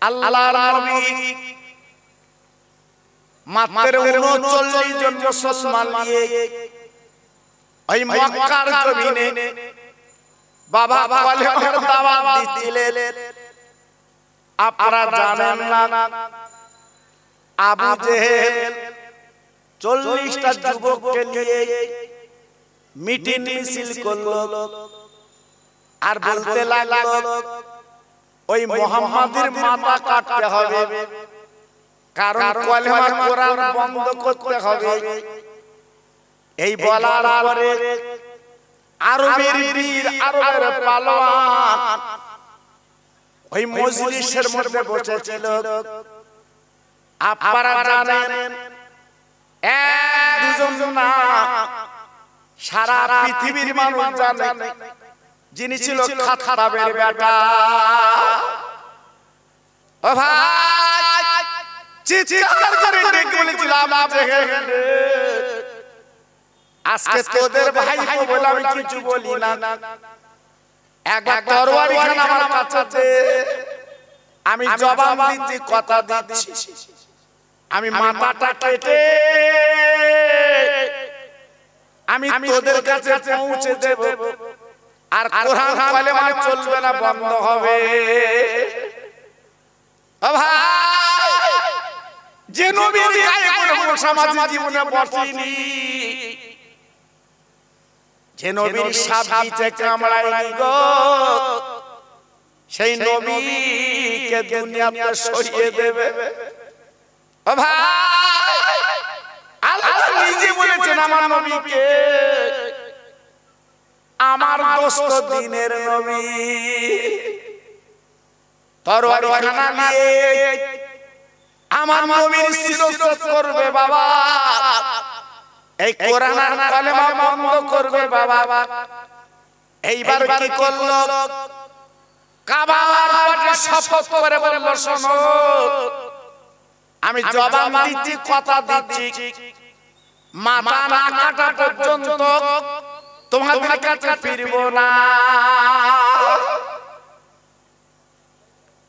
আল্লাহর নবী মাত্র 39 জন মুসলমান নিয়ে ওই মক্কার জমিনে বাবা কলেমার দাওয়াত দিচ্ছিলেন। আপনারা জানেন না আবু জেহেল 40টা যুবককে নিয়ে মিটিং মিছিল করলো আর বলতে লাগলো ওই মুহাম্মাদের মাথা কাটতে হবে, কারণ কলেমা কোরআন বন্ধ করতে হবে। এই বলার পরে আরবের বীর আরবের পালোয়ান ওই মজলিসের মধ্যে বসেছিল। আপনারা জানেন এক দুজন না, সারা পৃথিবীর মানুষ জানে যিনি ছিল খাত্তাবের বেটা। ও ভাই, চিৎকার করে ডেকে বলেছিল আজকে তোদের ভাই বলে আমি কিছু বলি না, একবার তরবারি খান আমার কাছে, আমি জবাব দিচ্ছি, কথা দিচ্ছি, আমি মাথাটা কেটে আমি তোদের কাছে পৌঁছে দেব, আর কোরআন কালেমা চলবে না, বন্ধ হবে। ও ভাই, যে নবীর গায়ে কোনো মুসামাজি জীবনে বসেনি, যে নবীর সাপ দিতে কামড়ায়নি গো, সেই নবীকে দুনিয়াতে সরিয়ে দেবে। ও ভাই, আল্লাহ নিজে বলেছেন আমার নবীকে, আমার দোস্ত দিনের নবী, তরবারি খানা নিয়ে আমার নবীর শিরশ্ছেদ করবে বাবা, এই কোরআন আর কালেমা বন্ধ করবে বাবা। এইবার কি করলো, কাবার পাশে শপথ করে বলল, শোনো আমি জবাব দিচ্ছি, কথা দিচ্ছি, মাথা না কাটা পর্যন্ত তোমাদের কাছে ফিরব না।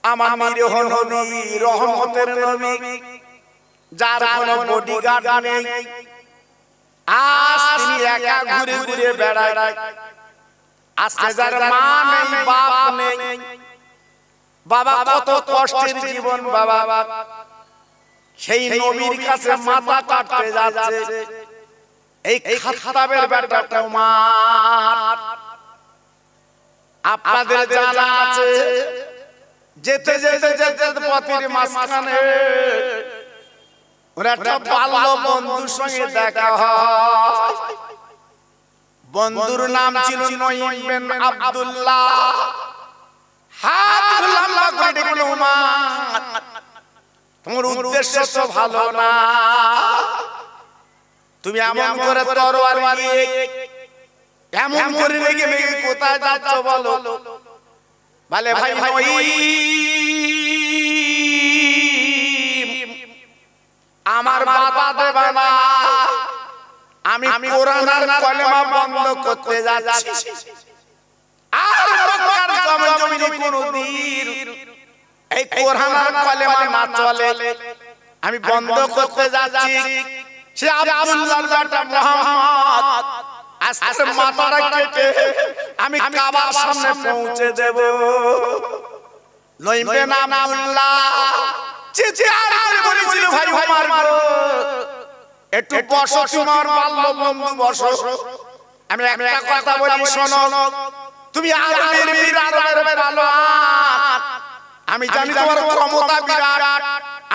আমার নিরীহ নবী, রহমতের নবী, যার কোনো বডিগার্ড নেই, আজ তিনি একা ঘুরে ঘুরে বেড়ায়। আজকে যার মা নেই, বাপ নেই, বাবা কত কষ্টের জীবন বাবা, সেই নবীর কাছে মাথা কাটতে যাচ্ছে এই খাত্তাবের বেটা ওমর। আপনাদের জানা আছে, যেতে যেতে যেতে পথের মাঝখানে ওর একটা বাল্য বন্ধুর সঙ্গে দেখা হয়। বন্ধুর নাম ছিল নঈম বিন আব্দুল্লাহ। হাত লম্বা করে ডেকে ওমর, তোমার উদ্দেশ্য তো ভালো না, তুমি এমন করে তরবারি নিয়ে এমন করে রেখে মেঘে কোথায় যাচ্ছ বলো? বলে ভাই নঈম, আমার বাধা দেবে না, আমি কোরআন আর কালেমা বন্ধ করতে যাচ্ছি, আর মক্কার জমিনে কোনদিন এই কোরআন আর কালেমা না চলে, আমি বন্ধ করতে যাচ্ছি। সে আব্দুল্লাহর বেটা মুহাম্মদ আজকে মাথাটা কেটে আমি কাবার সামনে পৌঁছে দেব। নঈম বিন আব্দুল্লাহ চিৎকার করে বলেছিল, ভাই ওমর গো, একটু বসো, তোমার বাল্য বন্ধু বসো, আমি একটা কথা বলি শোনো, তুমি আরবের বীর, আরবের পালোয়ান, আমি জানি তোমার ক্ষমতা বিরাট,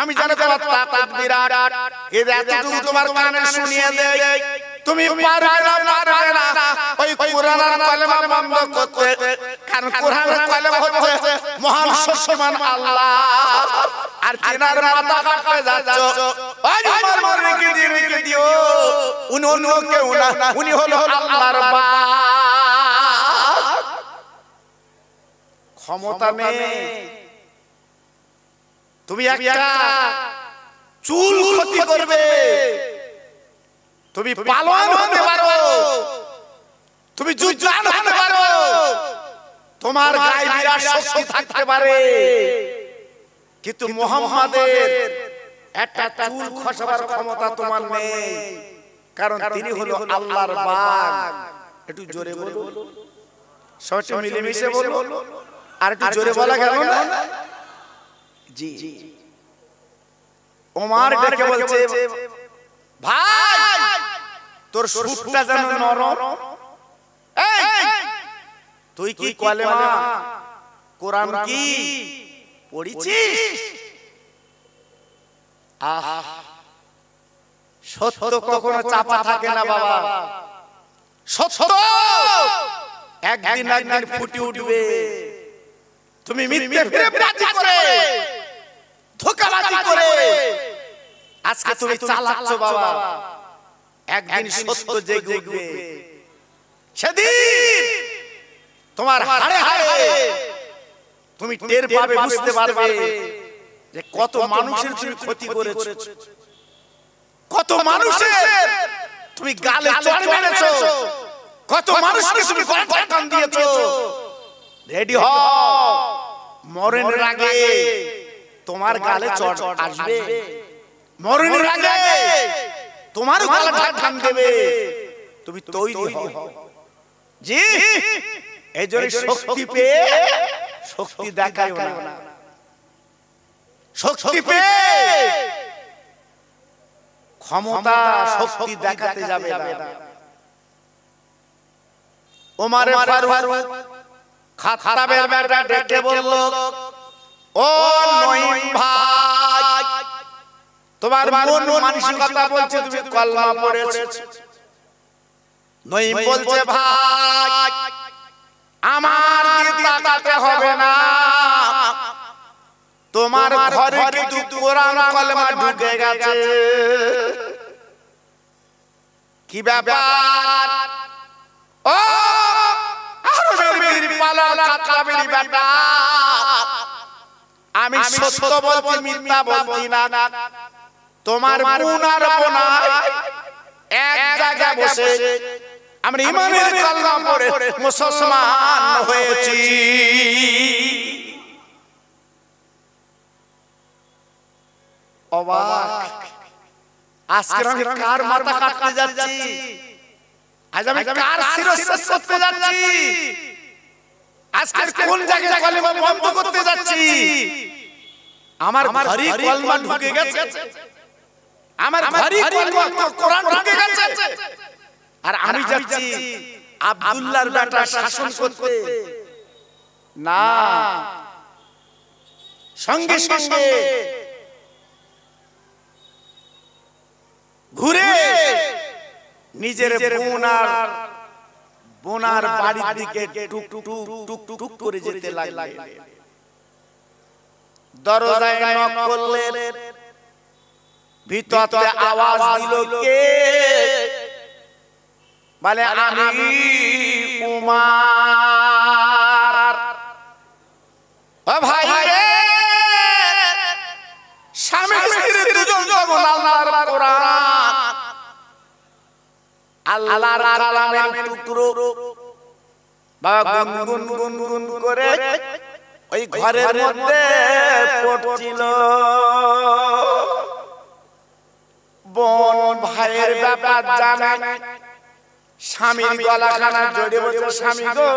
আমি জানি তোমার তাকত বিরাট, এই এতটুকু তোমার কানে শুনিয়ে দেই, তুমি পারবে না ওই কোরআন আর কালেমা বন্ধ করতে, কারণ কোরআন আর কালেমা হচ্ছে মহান শক্তিমান আল্লাহ, আর তিনার মাথা কাটতে যাচ্ছ, ওই আমার রেখে দিও, উনি অন্য কেউ না, উনি হলো আল্লাহর বাপ। ক্ষমতা নেই, তুমি একটা চুল ক্ষতি করবে, তুমি পালোয়ান হতে পারো, তুমি যুদ্ধবান হতে পারো, তোমার গায়ে বিরাট শক্তি থাকতে পারে, কিন্তু মুহাম্মাদের একটা চুল খসাবার ক্ষমতা তোমার নেই, কারণ তিনি হলো আল্লাহর বাগ। একটু জোরে বলো, সবটা মিলেমিশে বলো, আর একটু জোরে বলা গেল না? জি। ওমর ডেকে বলছে, ভাই তোর সুরটা যেন নরম। এই তুই কি কলেমা কোরআন কি পড়েছিস? আহা, সত্য কখনো চাপা থাকে না বাবা। সত্য একদিন একদিন ফুটে উঠবে। তুমি মিথ্যে ফিরে করে, ধোঁকাবাজি করে আজকে তুমি চালাচ্ছ বাবা, একদিন সত্য জেগে উঠবে। সেদিন তোমার হাড়ে হাড়ে তুমি টের পাবে, বুঝতে পারবে যে কত মানুষের তুমি ক্ষতি করেছো, কত মানুষের তুমি গালে চড় মেরেছো, কত মানুষকে তুমি গলায় টান দিয়েছো। রেডি হও, মরণের আগে তোমার গালে চড় আসবে, মরণের আগে তোমার গলায় টান দেবে। তুমি তৈরি হও। জি, এই জন্য শক্তি পেয়ে শক্তি দেখায় না, শক্তি পেয়ে ক্ষমতা শক্তি দেখাতে যাবে না। ওমর ফারুক খাত্তাবের বেটা ডেকে বলল, ও নঈম ভাই, তোমার মন মানসিকতা বলছে তুমি কলমা পড়েছো। নঈম বলছে, ভাই আমার দিকে তাকাতে হবে না, তোমার ঘরে কিন্তু কোরআন কলমা ঢুকে গেছে। কি ব্যাপার? ও আরবের পালার খাত্তাবের বেটা, আমি সত্য বলছি, মিথ্যা বলছি না। তোমার বোন আর বোনাই এক জায়গায় বসে আমরা ঈমানের কলমা পড়ে মুসলমান হয়েছি। অবাক, আজকে আমি কার মাথা কাটতে যাচ্ছি, আজ আমি কার শিরশ্ছেদ করতে যাচ্ছি, আজকে কোন জায়গায় কলমা বন্ধ করতে যাচ্ছি। আমার ঘরে কলমা ঢুকে গেছে, আমার ঘরে কলমা কোরআন ঢুকে গেছে, আর আমি যাচ্ছি আব্দুল্লাহর বেটা শাসন করতে। না, সঙ্গে সঙ্গে ঘুরে নিজের বোনার বাড়ির দিকে টুক টুক টুক টুক টুক করে যেতে লাগলেন। দরজায় নক করলেন, ভিতরে আওয়াজ দিল কে? বলে আমি উমার। ও ভাই রে, স্বামী স্ত্রী দুজন যখন আল্লাহর কোরআন, আল্লাহর কালামের টুকরো বাবা গুনগুন গুনগুন করে ওই ঘরের মধ্যে পড়ছিল। বোন ভাইয়ের ব্যাপার জানে, স্বামীর গলাখানা জড়িয়ে বলছে, স্বামী গো,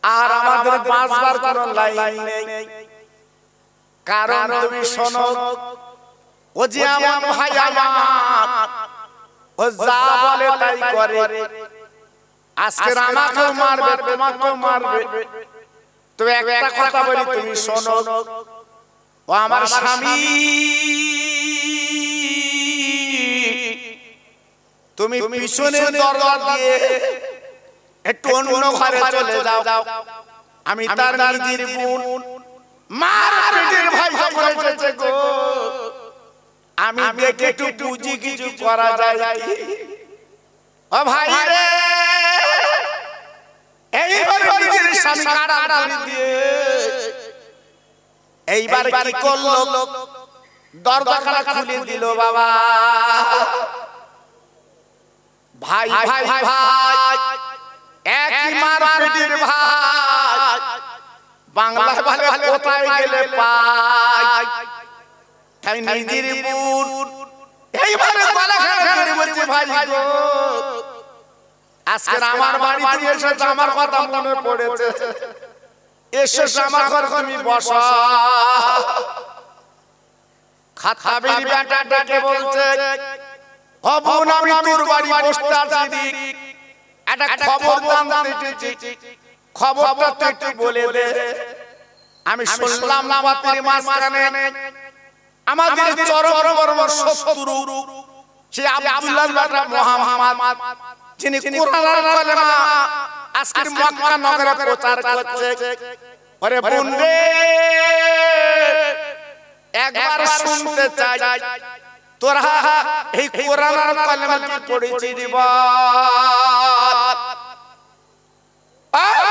আর আমাদের বাঁচবার কোনো লাইন নেই, কারণ তুমি শোনো, ও যে আমার ভাই আমার, ও যা বলে তাই করে, আজকে আমাকেও মারবে, তোমাকেও মারবে। তবে একটা কথা বলি, তুমি শোনো, ও আমার স্বামী, তুমি পিছনের দরজা দিয়ে একটু অন্য ঘরে চলে যাও, আমি তার নিজের বোন, মার পেটের ভাই যখন এসেছে গো, আমি দেখে একটু বুঝি কিছু করা যায় কি? ও ভাই রে, এইবার নিজের স্বামী কাড়াকাড়ি দিয়ে এইবার কি করলো? দরজাখানা খুলে দিল বাবা। ভাই ভাই ভাই, একই মার পেটের ভাই, বাংলায় বলে কোথায় গেলে পা তাই নিজের বোন এইবারে গলাখানে ধরে বলছে ভাই গো আজকে আমার বাড়িতে এসে আমার কথা মনে পড়েছে এসে আমার ঘর তুমি বসা খাতাবির বেটা ডেকে বলছে ও বোন আমি তোর বাড়ি বসতে আছি একটা খবর জানতে এসেছি খবরটা তো একটু বলে দে আমি শুনলাম পাতির মাঝখানে আমাদের চরম পরম শত্রু সে আব্দুল্লাহর বেটা মুহাম্মদ যিনি কোরআনের কালেমা আজকের মক্কা নগরে প্রচার করছে ওরে বোন রে একবার শুনতে চাই তোরা এই কোরআনের কালেমা কি পড়েছিস রে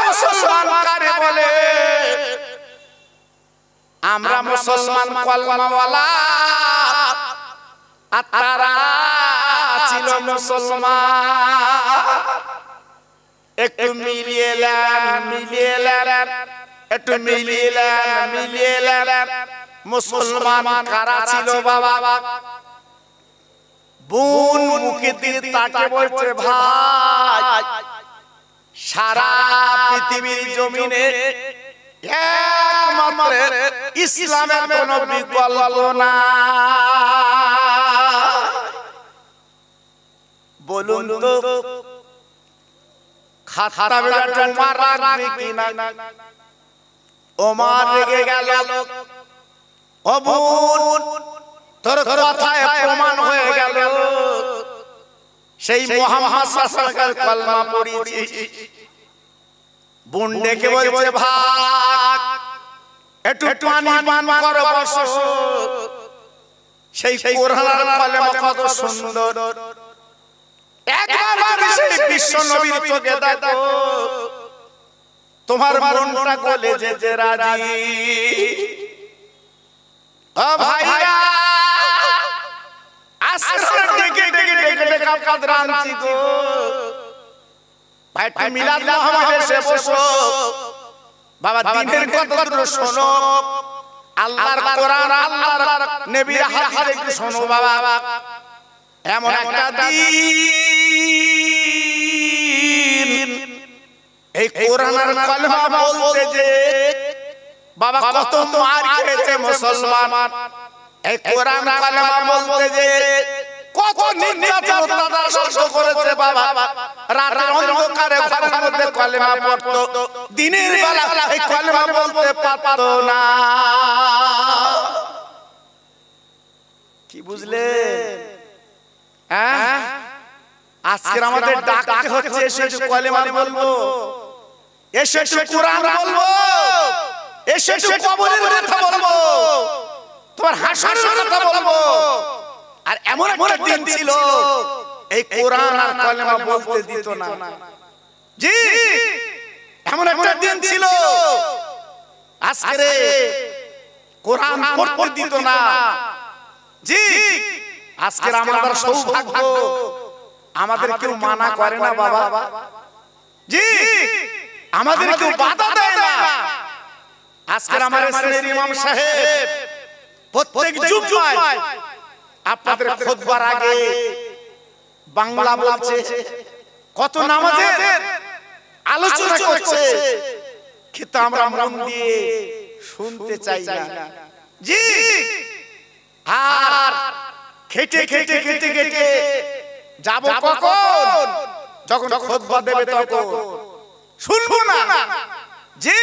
মুসলমান কারে বলে আমরা মুসলমান কলমাওয়ালা আর তারা ছিল মুসলমান একটু মিলিয়ে একটু মিলিয়ে মুসলমান কারা ছিল বাবা বোন মুখে দিয়ে তাকে বলছে ভাই সারা পৃথিবীর জমিনে একমাত্র ইসলামের কোন বিকল্প না বলুন তো খাতাবের উমার রাগবে কিনা ওমর রেগে গেল ও বোন তোর কথায় প্রমাণ হয়ে গেল সেই মুহাম্মদ সাল্লাল্লাহু আলাইহি ওয়াসাল্লাম কলমা পড়েছি বোন ডেকে বলছে ভাগ একটু পানি পান করো বসো সেই কোরআনের কলমা কত সুন্দর একবার সেই বিশ্ব নবীর চোখে দেখো তোমার মনটা গলে যেতে রাজি ও ভাইরা আসলে ডেকে আপনাদের আনছি গো ভাই তুমি মিলাদ মুহাম্মদ এসে বসো বাবা দ্বীনের কথা শোনো আল্লাহর কোরআন আল্লাহর নবীর হাদিস একটু শোনো বাবা এমন একটা দিন এই কোরআনের কলমা বলতে যে বাবা কত মার খেয়েছে মুসলমান এই কোরআন কলমা বলতে যে কত নির্যাতন তারা সহ্য করেছে বাবা রাতের অন্ধকারে ঘরের মধ্যে কলমা পড়তো দিনের বেলা এই কলমা বলতে পারতো না কি বুঝলে হ্যাঁ আজকে আমাদের ডাকতে হচ্ছে এসে কলেমা বলবো এসে কোরআন বলবো এসে কবরের কথা বলবো তোমার হাসরের কথা বলবো আর এমন একটা দিন ছিল এই কোরআন আর কলেমা বলতে দিত না জি এমন একটা দিন ছিল আজকে কোরআন পড়তে দিত না জি আজকে আমাদের সৌভাগ্য আমাদের কেউ মানা করে না বাবা জি আমাদের কেউ বাধা দেয় না আজকে আমাদের সিনিয়র ইমাম সাহেব প্রত্যেক জুমায় আপনাদের খুতবার আগে বাংলা বলছে কত নামাজের আলোচনা করছে কিন্তু আমরা মন দিয়ে শুনতে চাই না জি আর খেটে খেটে খেটে খেটে যাব কখন যখন খুতবা দেবে তখন শুনবো না জি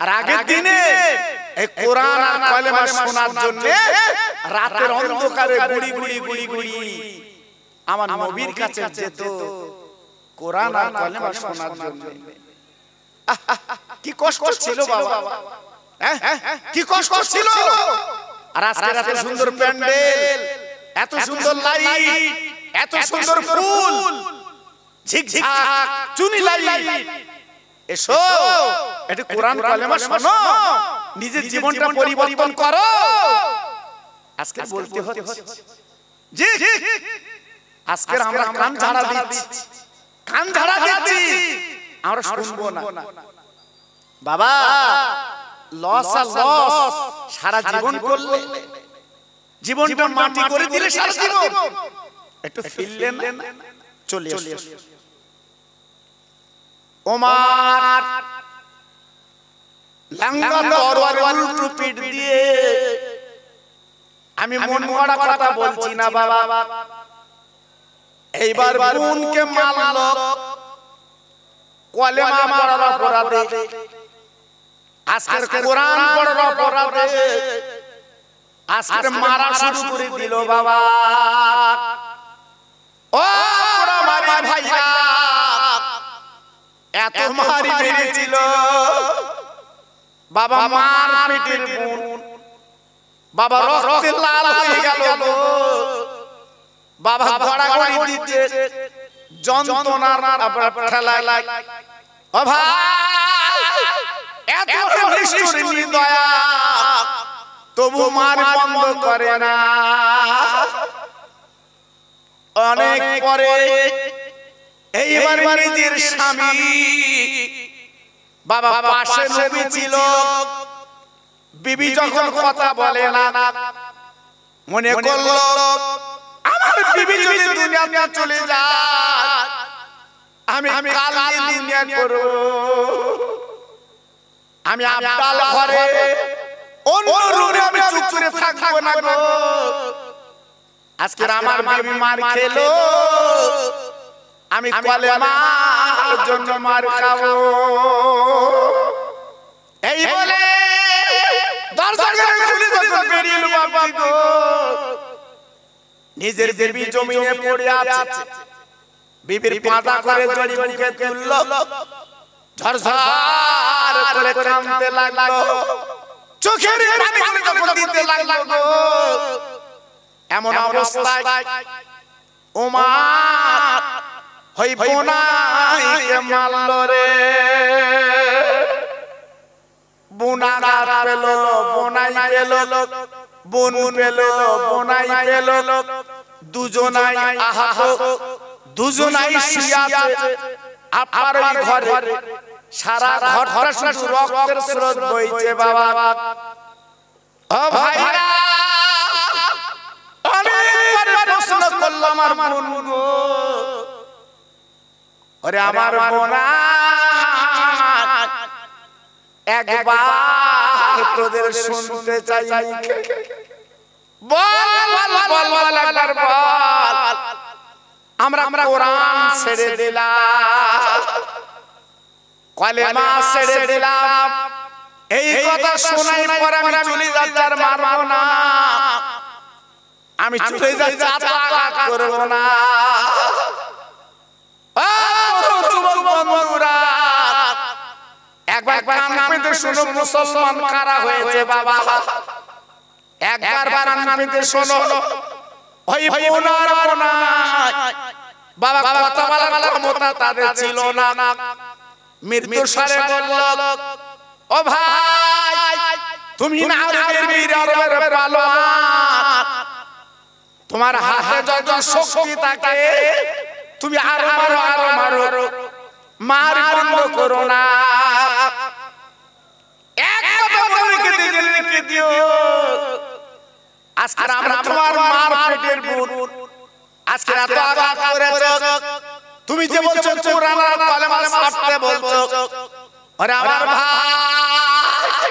আর আগের দিনে এই কোরআন আর কলেমা শোনার জন্য রাতের অন্ধকারে গুড়ি গুড়ি গুড়ি গুড়ি আমার নবীর কাছে যেত কোরআন আর কলেমা শোনার জন্য কি কষ্ট ছিল বাবা কি কষ্ট ছিল আর আজকে এত সুন্দর প্যান্ডেল এত সুন্দর লাইট এত সুন্দর ফুল ঝিকঝাক চুনি লাইট এসো একটু কোরআন কলেমা শোনো নিজের জীবনটা পরিবর্তন করো আজকে বলতে হচ্ছে জি আজকে আমরা কান ঝাড়া দিচ্ছি আমরা শুনবো না বাবা লস আর লস সারা জীবন করলে জীবনটা মাটি করে দিলে সারা জীবন একটু ফিরলেন চলে আসলেন। ওমর লাঙ্গা তরবারি উল্টো পিঠ দিয়ে, আমি মন গড়া কথা বলছি না বাবা, এইবার বোনকে মারলো কলেমা পড়ার অপরাধে, আজকের কোরআন পড়ার অপরাধে আজকে মারা শুরু করে দিল বাবা। ও মারি ভাইয়া, এত মারি মেরেছিল বাবা, মার পেটের বোন বাবা রক্তে লাল হয়ে গেল গো বাবা, গড়াগড়ি দিচ্ছে যন্ত্রণার ঠেলায়। ও ভাই, এত নিষ্ঠুর নির্দয়া, তবু মার বন্ধ করে না। অনেক পরে এইবার নিজের স্বামী বাবা পাশে নবী ছিল, বিবি যখন কথা বলে না, মনে করলো আমার বিবি যদি দুনিয়াতে চলে যায় আমি কাল দুনিয়া করব, আমি আব্দাল ঘরে অন্য রুমে আমি চুপ করে থাকবো না গো। আজকে আমার বিবি মার খেলো, আমি কলেমার জন্য মার খাবো। এই বলে দরজা খুলে যখন বেরিয়ে এলো বাবা গো, নিজের বিবি জমিনে পড়ে আছে, বিবির পাতা করে জড়ি মুখে তুললো, ঝরঝর করে কাঁদতে লাগলো, চোখের পানি করে যখন দিতে লাগলো গো, এমন অবস্থায় ওমর হই বোনাইকে মারলো রে। বোনাগার পেল, বোনাই পেল, বোন পেল, বোনাই পেল, দুজনাই আহত, দুজনাই শুয়ে আছে আপনার ওই ঘরে, সারা ঘরটা শুধু রক্তের স্রোত বইছে বাবা। ও ভাইরা, অনেকবার প্রশ্ন করলাম আমার বোন গো, ওরে আমার বোনা, একবার তোদের শুনতে চাই মুখে, বল বল বল বল একবার বল, আমরা কোরআন ছেড়ে দিলাম, কলেমা ছেড়ে দিলাম, এই কথা শোনাই পরে আমি চলে যাচ্ছি, আর মারবো না, আমি চলে যাচ্ছি, আঘাত করবো না। বন্ধুরা একবার কান পেতে শোনো, মুসলমান কারা হয়েছে বাবা, একবার কান পেতে শোনো, ওই বোনার বোনা বাবা কথা বলার ক্ষমতা তাদের ছিল না, মৃত্যুর সারে বলল, ও ভাই তুমি না আরবের বীর, আরবের পালোয়ান, তোমার হাতে যত শক্তি থাকে তুমি আরো মারো, আরো মারো, মার বন্ধ করো না, এক কথা বলে রেখে দিও, আজকে আমরা তোমার মার পেটের বোন, আজকে এত আঘাত করেছো, তুমি যে বলছো কোরআন আর কলেমা ছাড়তে বলছো, আরে আমার ভাই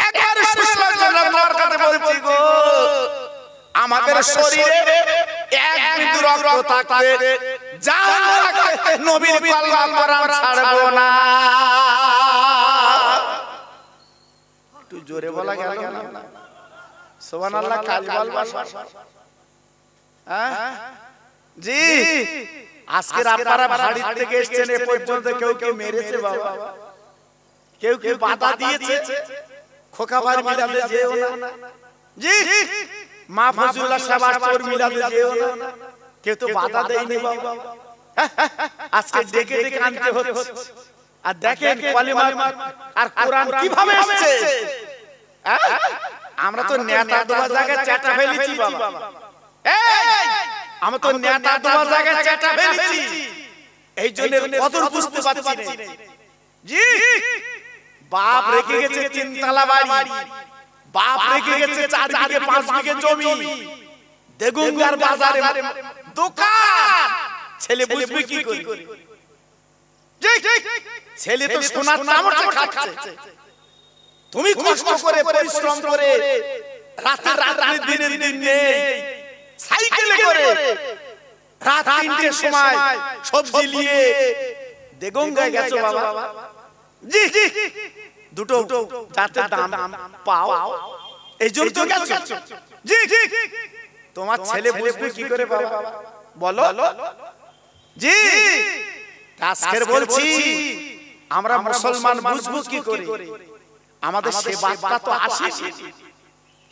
একবার শুনবার জন্য তোমার কাছে বলছি গো, আমাদের শরীরে এক বিন্দু রক্ত থাকতে জান থাকতে নবীর কলমা কোরআন ছাড়বো না। একটু জোরে বলা গেল না? সুবহানাল্লাহ, কাল বলবা। হ্যাঁ জি, আজকের আপনারা বাড়ি থেকে এসেছেন, এ পর্যন্ত কেউ কেউ মেরেছে বাবা, কেউ কেউ বাধা দিয়েছে, খোকা ভাই মিলাদে যেও না, জি মা ফজলুল্লাহ সাহেব আসর মিলাদে যেও না, কেউ তো বাধা দেয়নি বাবা, আজকে ডেকে ডেকে আনতে হচ্ছে। আর দেখেন কলেমা আর কোরআন কিভাবে আসছে, আমরা তো নেতা দোয়া জায়গায় চাটা ফেলেছি বাবা, আমরা তো নেতা দোয়া জায়গায় চাটা ফেলেছি, এই জন্য কদর বুঝতে পারছি না। জি বাপ রেখে গেছে 3 তলা বাড়ি, বাপ রেখে গেছে 4 বিঘে 5 বিঘে জমি, দেগঙ্গার বাজারে দোকান। ছেলে বুঝবে কি করে? ছেলে তো সোনার চামচ খাচ্ছে, তুমি কষ্ট করে পরিশ্রম করে রাতে দিনের দিন নেই, সাইকেলে করে রাত 3টের সময় সবজি নিয়ে দেগঙ্গায় গেছো বাবা। জি দুটো যাতে দাম পাও এই জন্য তো গেছো। জি তোমার ছেলে বুঝবে কি করে বাবা বলো? জি আজকের বলছি আমরা মুসলমান বুঝবো কি করে? আমাদের সে বার্তা তো আসেনি,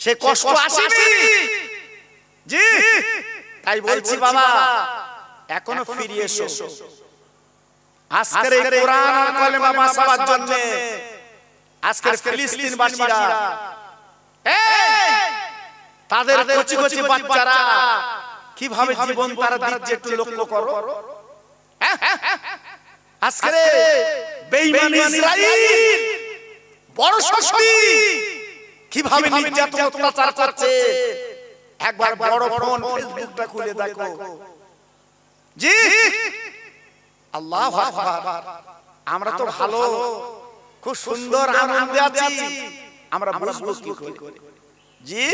সে কষ্ট আসেনি। জি তাই বলছি বাবা এখনো ফিরে এসো। আজকের এই কোরআন আর কলেমা বাঁচাবার জন্য আজকের ফিলিস্তিনবাসীরা তাদের কচি কচি বাচ্চারা কিভাবে জীবন তারা দিচ্ছে একটু লক্ষ্য করো। আজকের বেঈমান ইসরাইল বড় শক্তি কিভাবে নির্যাতন অত্যাচার করছে, একবার বড় ফোন ফেসবুকটা খুলে দেখো। জি আল্লাহু আকবার। আমরা তো ভালো খুব সুন্দর আনন্দে আছি, আমরা বুঝবো কি করে? জি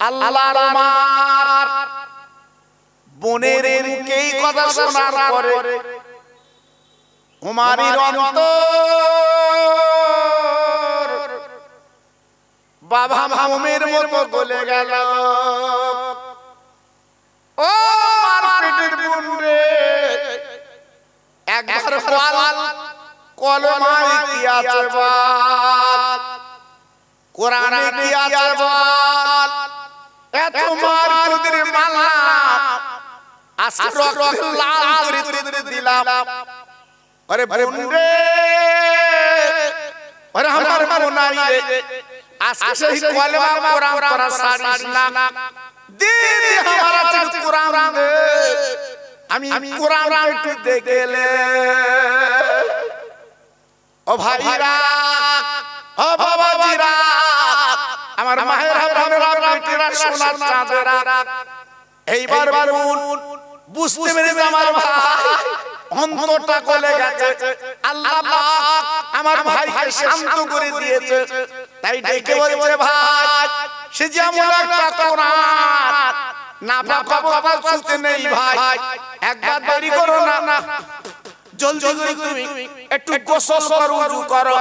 আল্লাহর মার বোনের মুখেই কথা শোনার পরে উমারের অন্তর বাবা মামের মতো গলে গেল। ও মার পেটের বোন রে, একবার বল কলমায় কি আছে বল, কোরআনে কি আছে বল। এত মার তোদের মারলাম, আজকে রক্ত লাল করে তোদের দিলাম। আরে বোন রে, আরে আমার বোনাই রে, আজকে সেই কলমা কোরআন পড়া ছাড়িস না। দে দে हमारा কোরআন দে, আমি কোরআন একটু দেখলে। ও ভাইরা, ও বাবাজিরা, আমার মায়েরা বাবারা বেটিরা সোনার চাঁদেরা, এইবার বলুন বুঝতে পেরেছে আমার ভাই অন্তরটা গলে গেছে। আল্লাহ পাক আমার ভাইকে শান্ত করে দিয়েছে, তাই ডেকে বলছে ভাই সে যেমন একটা কোরআন না পাকা শুনতে নেই ভাই, একবার দেরি করো না, জলদি করে তুমি একটু গোসল করো, ওযু করো।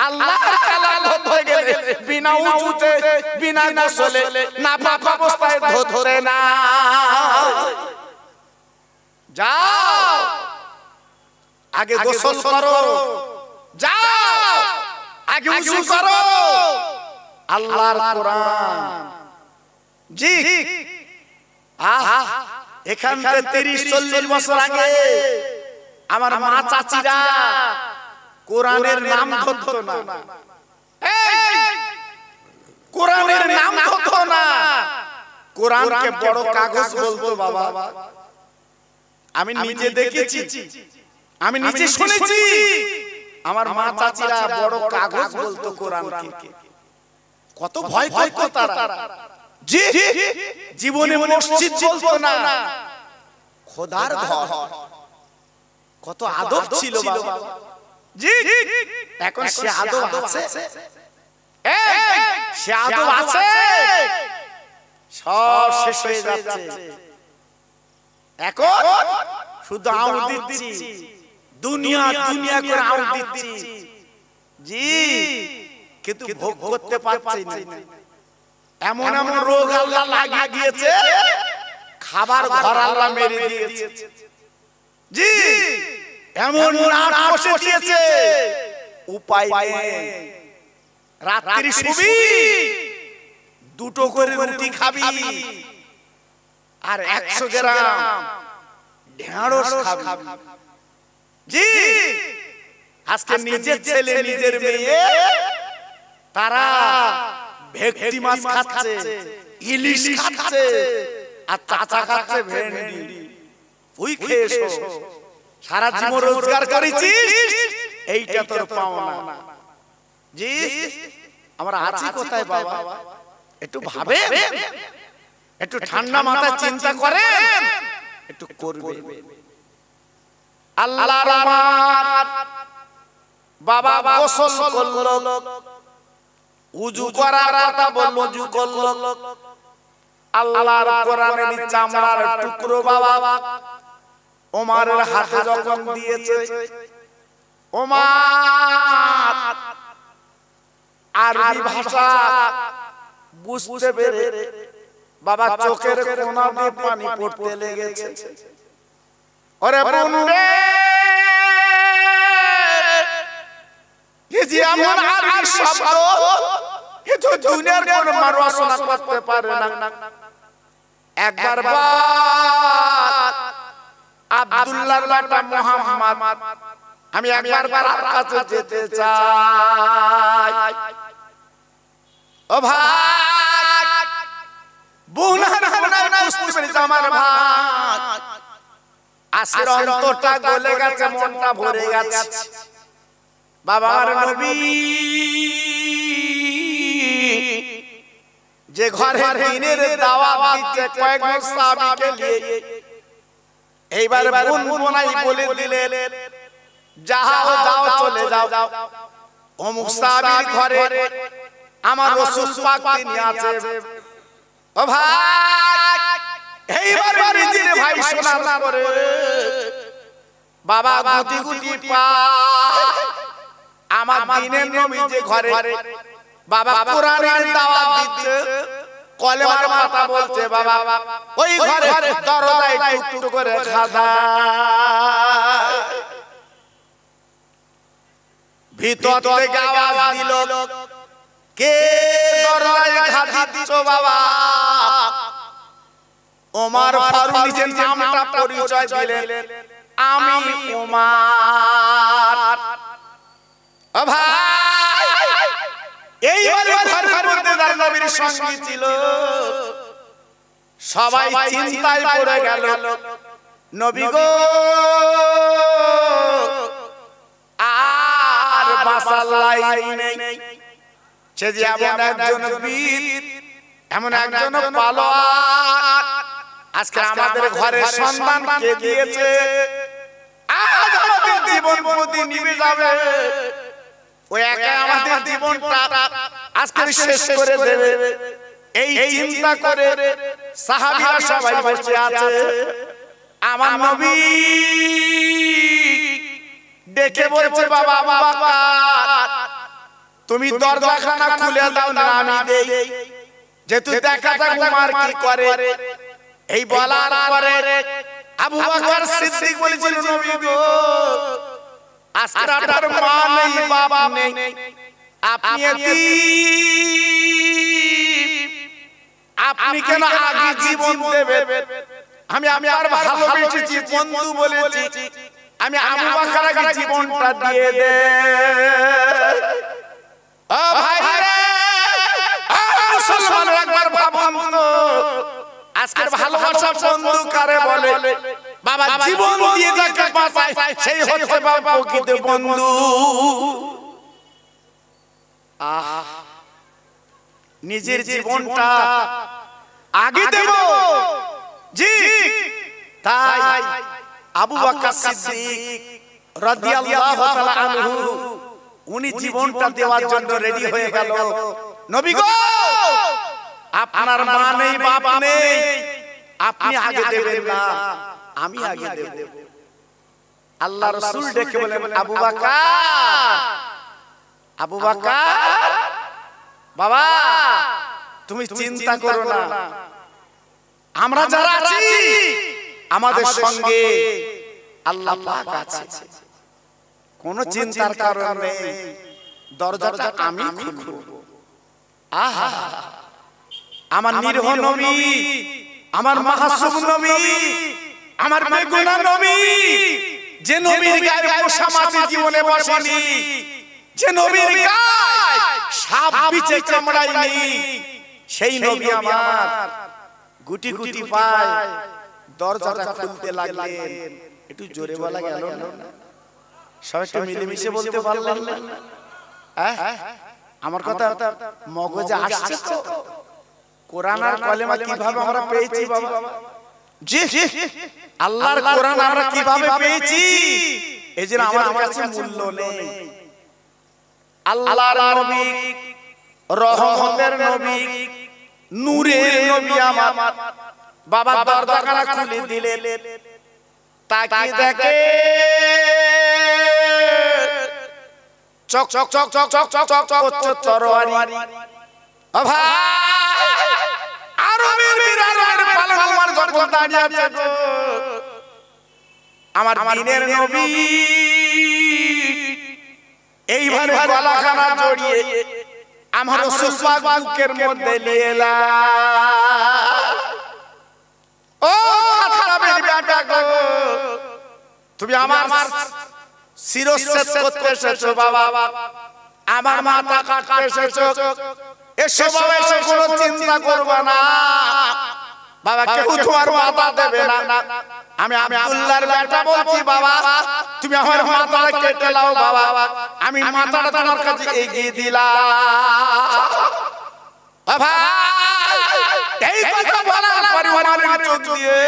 আল্লাহর কালাম হতে গেলে বিনা ওযুতে বিনা গোসলে না পাকা অবস্থায় ধরতে না। যাও আগে গোসল করো, যাও আগে ওযু করো। আল্লাহর কোরআন জি এখান থেকে 30-40 বছর আগে আমার মা চাচিরা কোরআনের নাম ধরতো না, কোরআনের নাম ধরতো না, কোরআনকে বড় কাগজ বলতো বাবা। আমি নিজে দেখেছি, আমি নিজে শুনেছি, আমার মা চাচিরা বড় কাগজ বলতো কোরআনকে। কত ভয় করতো তারা। জি জীবনে মসজিদ বলতো না, খোদার ঘর। কত আদব ছিল বাবা। জি এখন সে আদব আছে? সে আদব আছে? সব শেষ হয়ে যাচ্ছে। এখন শুধু আউট দিচ্ছি, দুনিয়া দুনিয়া করে আউট দিচ্ছি। জি কিন্তু ভোগ করতে পারছি না। এমন এমন রোগ আল্লাহ লাগিয়ে দিয়েছে, খাবার ঘর আল্লাহ মেরে দিয়েছে। জি এমন নাট কষে দিয়েছে, উপায় নেই। রাত্রি শুবি, দুটো করে রুটি খাবি, আর 100 গ্রাম ঢেঁড়স খাবি। জি আজকে নিজের ছেলে নিজের মেয়ে তারা ভেটকি মাছ খাচ্ছে, ইলিশ খাচ্ছে, আর চাচা খাচ্ছে ভেন্ডি। তুই খেয়েছো, সারা জীবন রোজগার করেছিস, এইটা তোর পাওনা। জি আমরা আছি কোথায় বাবা? একটু ভাবেন, একটু ঠান্ডা মাথায় চিন্তা করেন, একটু করবেন। আল্লাহর আমার বাবা গোসল করলো, উযু করার কথা বলল, উযু করলো। আল্লাহর কোরআনের চামড়ার টুকরো বাবা ওমরের হাতে যখন দিয়েছে, ওমর আরবি ভাষা বুঝতে পেরে বাবা চোখের কোনা দিয়ে পানি পড়তে লেগেছে। ওরে বন্ধে, এই যে এমন আরবি শব্দ, এ তো দুনিয়ার কোনো মানুষ রচনা করতে পারে না। একবার আব্দুল্লাহর বেটা মুহাম্মদ, আমি একবার তার কাছে যেতে চাই। ও ভাই, বুনার বুনার বুঝতে পেরেছি আমার ভাই, আজকের অন্তরটা গলে গেছে, মনটা ভরে গেছে। বাবা আমার নবী যে ঘরে দিনের দাওয়াত দিতে কয়েকজন সাহাবীকে নিয়ে, এইবার বুনবুনাই বলে দিলেন, যাও যাও চলে যাও, অমুক সাহাবীর ঘরে আমার রাসূল পাক তিনি আছে। ও ভাই, এইবার নিজের ভাই শোনার পরে বাবা গুটি গুটি পায় আমার দিনের নবী যে ঘরে বাবা কোরআনের দাওয়াত দিচ্ছে, কলেমার কথা বলছে, বাবা ওই ঘরে দরজায় টুকটুক করে খাদা, ভিতর থেকে আওয়াজ দিল, কে দরজায় খাদা দিচ্ছ বাবা? ওমর ফারুক নিজের নামটা পরিচয় দিলেন, আমি ওমর। ও ভাই, এইবারে ঘরের মধ্যে যার নবীর সঙ্গী ছিল, সবাই চিন্তায় পড়ে গেল, নবী গো আর বাঁচার লাইন নেই। সে যে এমন একজন বীর, এমন একজন পালোয়ান, আজকে আমাদের ঘরের সন্তানকে দিয়েছে, আজ আমাদের জীবন প্রতি নিভে যাবে, ওই একা আমাদের জীবনটা আজকে শেষ করে দেবে। এই চিন্তা করে সাহাবীরা সবাই বসে আছে। আমার নবী ডেকে বলছে, বাবা আবুবকর, তুমি দরজাখানা খুলে দাও না, আমি দেই, যেহেতু দেখা যাক উমর কি করে। এই বলার পরে আবু বকর সিদ্দিক বলেছিল, নবী গো আজকে আপনার মা নেই, বাপ নেই, আপনি আপনি কেন আগে জীবন দেবেন? আমি আপনার ভালোবেসেছি, বন্ধু বলেছি, আমি আবু বকর আগে জীবনটা দিয়ে দে। ও ভাই রে, মুসলমান একবার ভাবুন তো, আজকের ভালোবাসা বন্ধু কারে বলে? বাবা জীবন দিয়ে যাকে বাঁচায় সেই হচ্ছে বাবা প্রকৃত বন্ধু। নিজের জীবনটা আগে দেব, জি, তাই আবু বকর সিদ্দিক রাদিয়াল্লাহু তাআলা আনহু উনি জীবনটা দেওয়ার জন্য রেডি হয়ে গেল। নবী গো আপনার মা নেই, বাপ নেই, আপনি আগে দেবেন না, আমি আগে দেব। আল্লাহ রাসূল ডেকে বলেন, আবু বকর, আবু বকর বাবা তুমি চিন্তা করো না, আমরা যারা আছি আমাদের সঙ্গে আল্লাহ পাক আছে, কোনো চিন্তার কারণ নেই, দরজাটা আমি খুলব। আহা, আমার নিরহ নবী, আমার মাসুম নবী, আমার বেগুনা নবী, যে নবীর গায়ে মশা মাছি জীবনে বসেনি, যে নবীর গায়ে সাপ বিছে কামড়ায়নি, সেই নবী আমার গুটি গুটি পায় দরজাটা খুলতে লাগলেন। একটু জোরে বলা গেল না? সবাই একটু মিলেমিশে বলতে পারলেন না? আমার কথা মগজে আসছে তো? কোরআন আর কলেমা কিভাবে আমরা পেয়েছি বাবা? জি, আল্লাহর কোরআন আমরা কিভাবে পেয়েছি এজন্য আমাদের কাছে মূল্য নেই। আল্লাহর নবী, রহমতের নবী, নূরের নবী আমার বাবা দরজাখানা খুলে দিলেন, তাকিয়ে দেখে চক চক চক চক চক চক চক করছে তরবারি। ও ভাই, আরবের বিরানের পালনমার যখন দাঁড়িয়ে আছে গো, আমার দ্বীনের নবী এইভাবে গলাখানা জড়িয়ে আমার রাসূল পাক বুকের মধ্যে নিয়ে এলা। ও খাতাবের বেটা গো, তুমি আমার শিরচ্ছেদ করতে এসেছো বাবা, আমার মাথা কাটতে এসেছো, এসো বাবা, এসো, কোনো চিন্তা করবে না বাবা, কেউ তোমার মাথা দেবে না। আমি আব্দুল্লাহর বেটা বলছি বাবা, তুমি আমার মাথাটা কেটে নাও বাবা, আমি মাথাটা তোমার কাছে এগিয়ে দিলাম। বাবা এই কথা বলার পরে আমার চোখ দিয়ে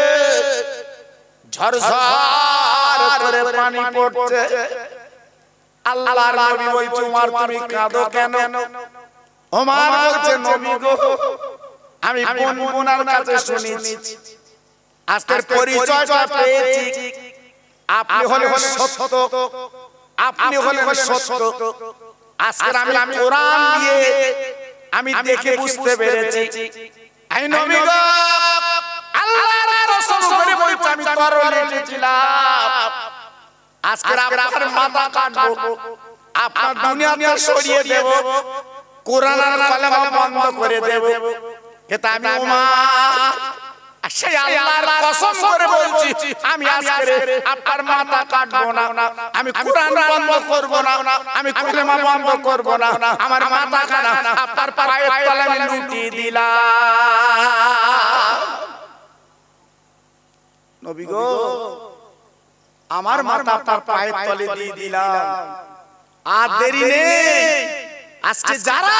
ঝরঝর করে পানি পড়ছে। আল্লাহর নবী বলছে, ওমর তুমি কাঁদো কেন? ওমর বলছে, নবী গো, আমি বোনার কাছে শুনেছি, আজকের পরিচয়টা পেয়েছি, আপনি হলেন সত্য, আপনি হলেন সত্য। আজকের আমি কোরআন দিয়ে আমি দেখে বুঝতে পেরেছি, এই নবী গো, আল্লাহর কসম করে বলছি, আমি তরবারি এসেছিলাম, আজকের আপনার মাথা কাটবো, আপনার দুনিয়াতে সরিয়ে দেব, কোরআন আর কলেমা বন্ধ করে দেব। এটা আমি ওমর, সেই আল্লাহর কসম করে বলছি, আমি আজকে আপনার মাথা কাটবো না, আমি কোরআন বন্ধ করব না, আমি কলেমা বন্ধ করব না, আমার মাথা কাটা আপনার পায়ের তলে আমি লুটিয়ে দিলাম। নবী গো, আমার মাথা আপনার পায়ের তলে দিয়ে দিলাম, আর দেরি নেই। আজকে যারা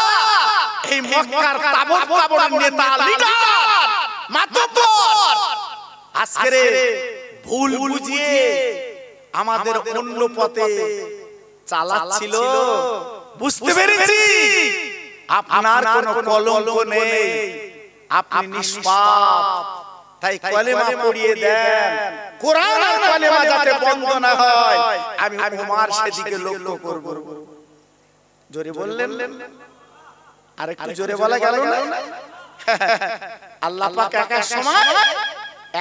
এই মক্কার তাবড় তাবড় নেতা, লিডার, মাতব্বর আজকে ভুল বুঝিয়ে আমাদের অন্য পথে চালাচ্ছিল, বুঝতে পেরেছি আপনার কোনো কলঙ্ক নেই, আপনি নিষ্পাপ, তাই কলেমা পড়িয়ে দেন, কোরআন আর কলেমা যাতে বন্ধ না হয়, আমি ওমর সেদিকে লক্ষ্য করব। জোরে বললেন, আর একটু জোরে বলা গেল না? আল্লাহ পাক এক এক সময়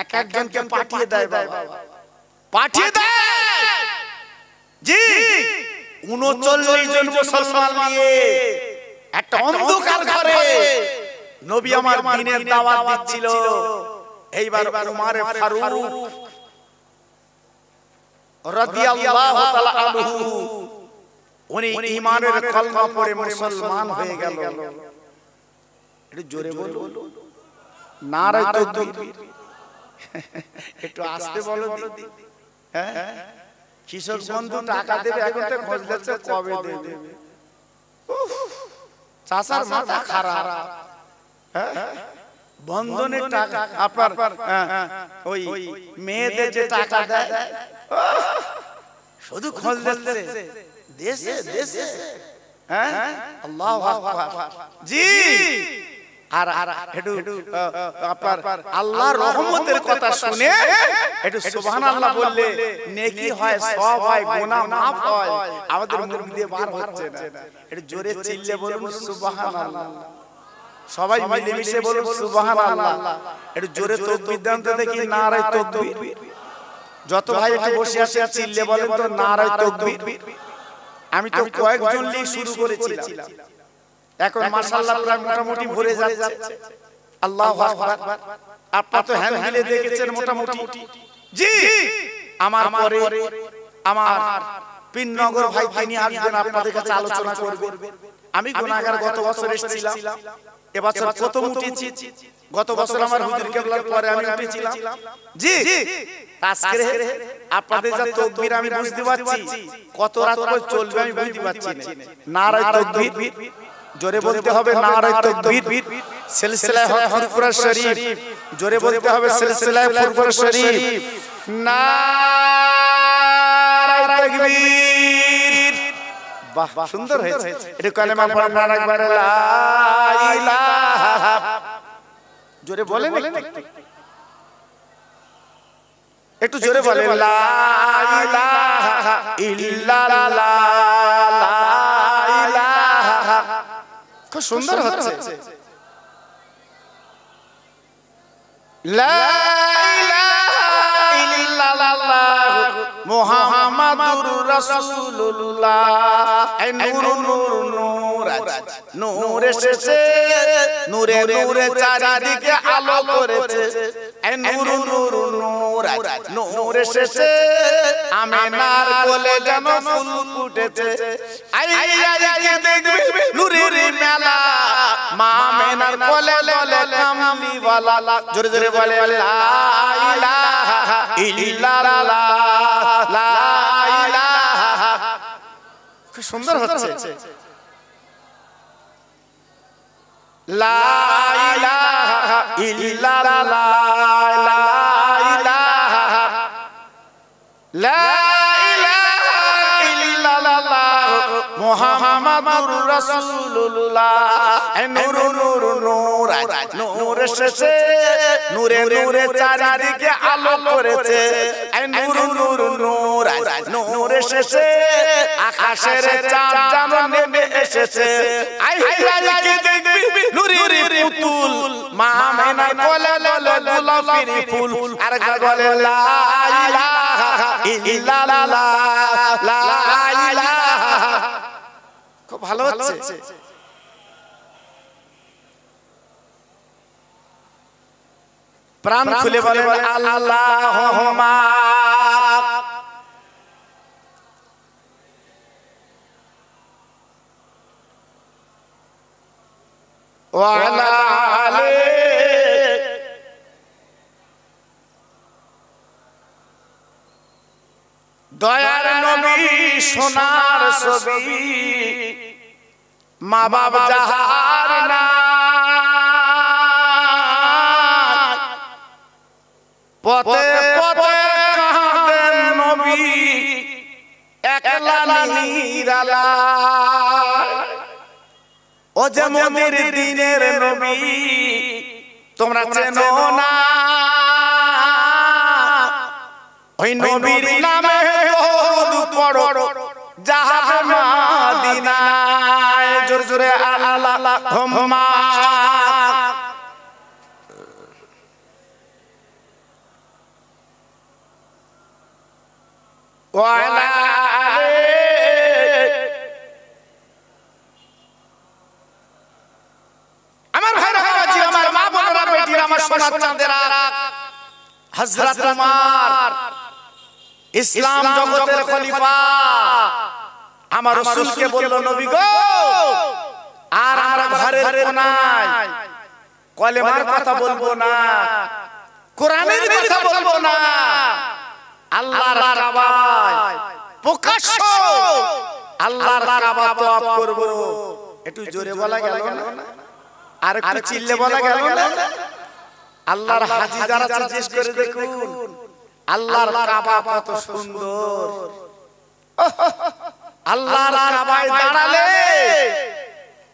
এক একজনকে পাঠিয়ে দেয় বাবা, পাঠিয়ে দেয়। জি, ৩৯ জন মুসলমান নিয়ে একটা অন্ধকার ঘরে নবী আমার দ্বীনের দাওয়াত দিচ্ছিল। এইবার উমর ফারুক রাদিয়াল্লাহু তাআলা আনহু উনি ঈমানের কলমা পড়ে মুসলমান হয়ে গেল। একটু জোরে বলুন, নারে তাকবীর। একটু আস্তে বলো দি। হ্যাঁ, কৃষক বন্ধু টাকা দেবে, এখন তো খোঁজ দিচ্ছে কবে দেবে। চাচার মাথা খারাপ। হ্যাঁ, বন্ধনের টাকা আপনার ওই মেয়েদের যে টাকা দেয়, শুধু খোঁজ দিচ্ছে দেশে দেশে। হ্যাঁ, আল্লাহু আকবার। জি, আর একটু আপনার আল্লাহর রহমতের কথা শুনে একটু সুবহানাল্লাহ বললে নেকি হয়, সওয়াব হয়, গুনাহ মাফ হয়। আমাদের মুখ দিয়ে বার হচ্ছে না। একটু জোরে চিল্লে বলুন সুবহানাল্লাহ। সবাই মিলেমিশে বলুন সুবহানাল্লাহ। একটু জোরে তাকবীর দেন তো দেখি, নারে তাকবীর। যত ভাই একটু বসে আছে চিল্লে বলেন তো, নারে তাকবীর। আমি তো কয়েকজন নিয়ে শুরু করেছিলাম, এখন মাশাআল্লাহ প্রায় মোটামুটি ভরে যাচ্ছে। আল্লাহু আকবার। আপনারা তো হ্যান্ড মিলে দেখেছেন মোটামুটি। জি, আমার পরে আমার পিননগর ভাই তিনি আসবেন, আপনাদের কাছে আলোচনা করবেন। আমি গুনাহগার, গত বছর এসেছিলাম, এবছর প্রথম উঠেছি। গত বছর আমার হুজুর কেবলার পরে আমি উঠেছিলাম। জি, আজকে আপনাদের যা তাকবীর আমি বুঝতে পারছি, কত রাত পর্যন্ত চলবে আমি বুঝতে পারছি না। নারে তাকবীর, জোরে বলতে হবে নারে তাকবীর সিলসিলায়ে হক ফুরফুরা শরীফ জোরে বলতে হবে সিলসিলায়ে ফুরফুরা শরীফ নারে তাকবীর বাহ সুন্দর হয়েছে এটা কালেমা পড়েন না একবার লা ইলাহা জোরে বলেন একটু জোরে বলেন লা ইলাহা ইল্লাল্লাহ লা ইলাহা খুব সুন্দর হচ্ছে লা ইলাহা ইল্লাল্লাহ মুহাম্মাদুর রাসূলুল্লাহ এই নূর নূর নূর নূর এসেছে নূরে নূরে চারিদিকে আলো করেছে এই নূর নূর নূর নূর এসেছে আমিনার কোলে যেন ফুল ফুটেছে আই কে দেখবে নূরের মেলা মা আমিনার কোলে কোলে কামলিওয়ালা জোরে জোরে বলে লা ইলাহা ইল্লাল্লাহ লা ইলাহা খুব সুন্দর হচ্ছে লা ইলাহা ইল্লাল্লাহ লা ইলাহা লা ইলাহা ইল্লাল্লাহ মুহাম্মাদুর রাসূলুল্লাহ এই নূর নূর নূর নূর এসেছে নূরে নূরে চারিদিকে আলো করেছে এই নূর নূর নূর নূর এসেছে আকাশের চাঁদ যেন নেমে এসেছে আই কে দেখবি নূরের পুতুল মা আমিনার কোলে কোলে গোলাপের ফুল আরেকবার বলে লা ইলাহা ইল্লাল্লাহ লা ইলাহা খুব ভালো হচ্ছে প্রাণ খুলে বলেন আল্লাহুম্মা ওয়া আলা আলি দয়ার নবী সোনার ছবি মা বাবা যাহার না পথে পথে কাঁদেন নবী একলা নিরালা ও যে মোদের দিনের নবী তোমরা চেনো না ওই নবীর নামে দরুদ পড়ো যাবে মদিনায় জোরে জোরে আল্লাহুম্মা ওয়া আলা আলি আমার ভাইরা বাবাজি আমার মা বোনেরা বেটিরা আমার সোনার চাঁদেরা হযরত ওমর ইসলাম জগতের খলিফা আমার রাসূলকে বলল নবী গো আর আমরা ঘরের কোনায় কলেমার কথা বলবো না কোরআনের কথা বলবো না আল্লাহর কাবায় প্রকাশ্য আল্লাহর কাবা তওয়াফ করব একটু জোরে বলা গেল না আর একটু চিল্লে বলা গেল না আল্লাহর হাজী যারা জিজ্ঞেস করে দেখুন আল্লাহর কাবা কত সুন্দর আল্লাহর কাবায় দাঁড়ালে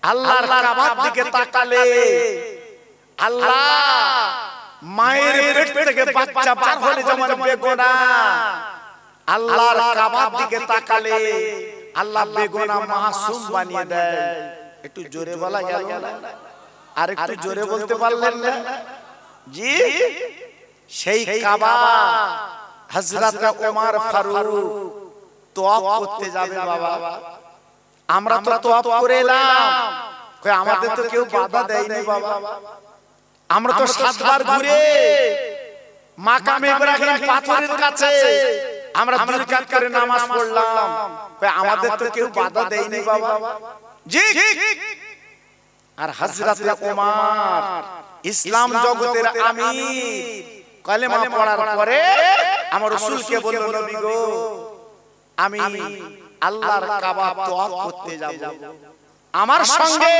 আল্লাহর কাবার দিকে তাকালে আল্লাহ মায়ের পেট থেকে বাচ্চা বার হলে যেমন বেগুনাহ আল্লাহর কাবার দিকে তাকালে আল্লাহ বেগুনাহ মাসুম বানিয়ে দেয় একটু জোরে বলা গেল না আর একটু জোরে বলতে পারলেন না জি সেই কাবা হযরত ওমর ফারুক তওয়াফ করতে যাবে বাবা আমরা তো তওয়াফ করে এলাম কই আমাদের তো কেউ বাধা দেয়নি বাবা আমরা তো 7 বার ঘুরে মাকাম ইব্রাহিম পাথরের কাছে আমরা 2 রাকাত করে নামাজ পড়লাম কই আমাদের তো কেউ বাধা দেয়নি বাবা জি আর হযরত ওমর ইসলাম জগতের আমির কালেমা পড়ার পরে আমার রাসূলকে বলল নবী গো আমি আল্লাহর কাবা তওয়াফ করতে যাব আমার সঙ্গে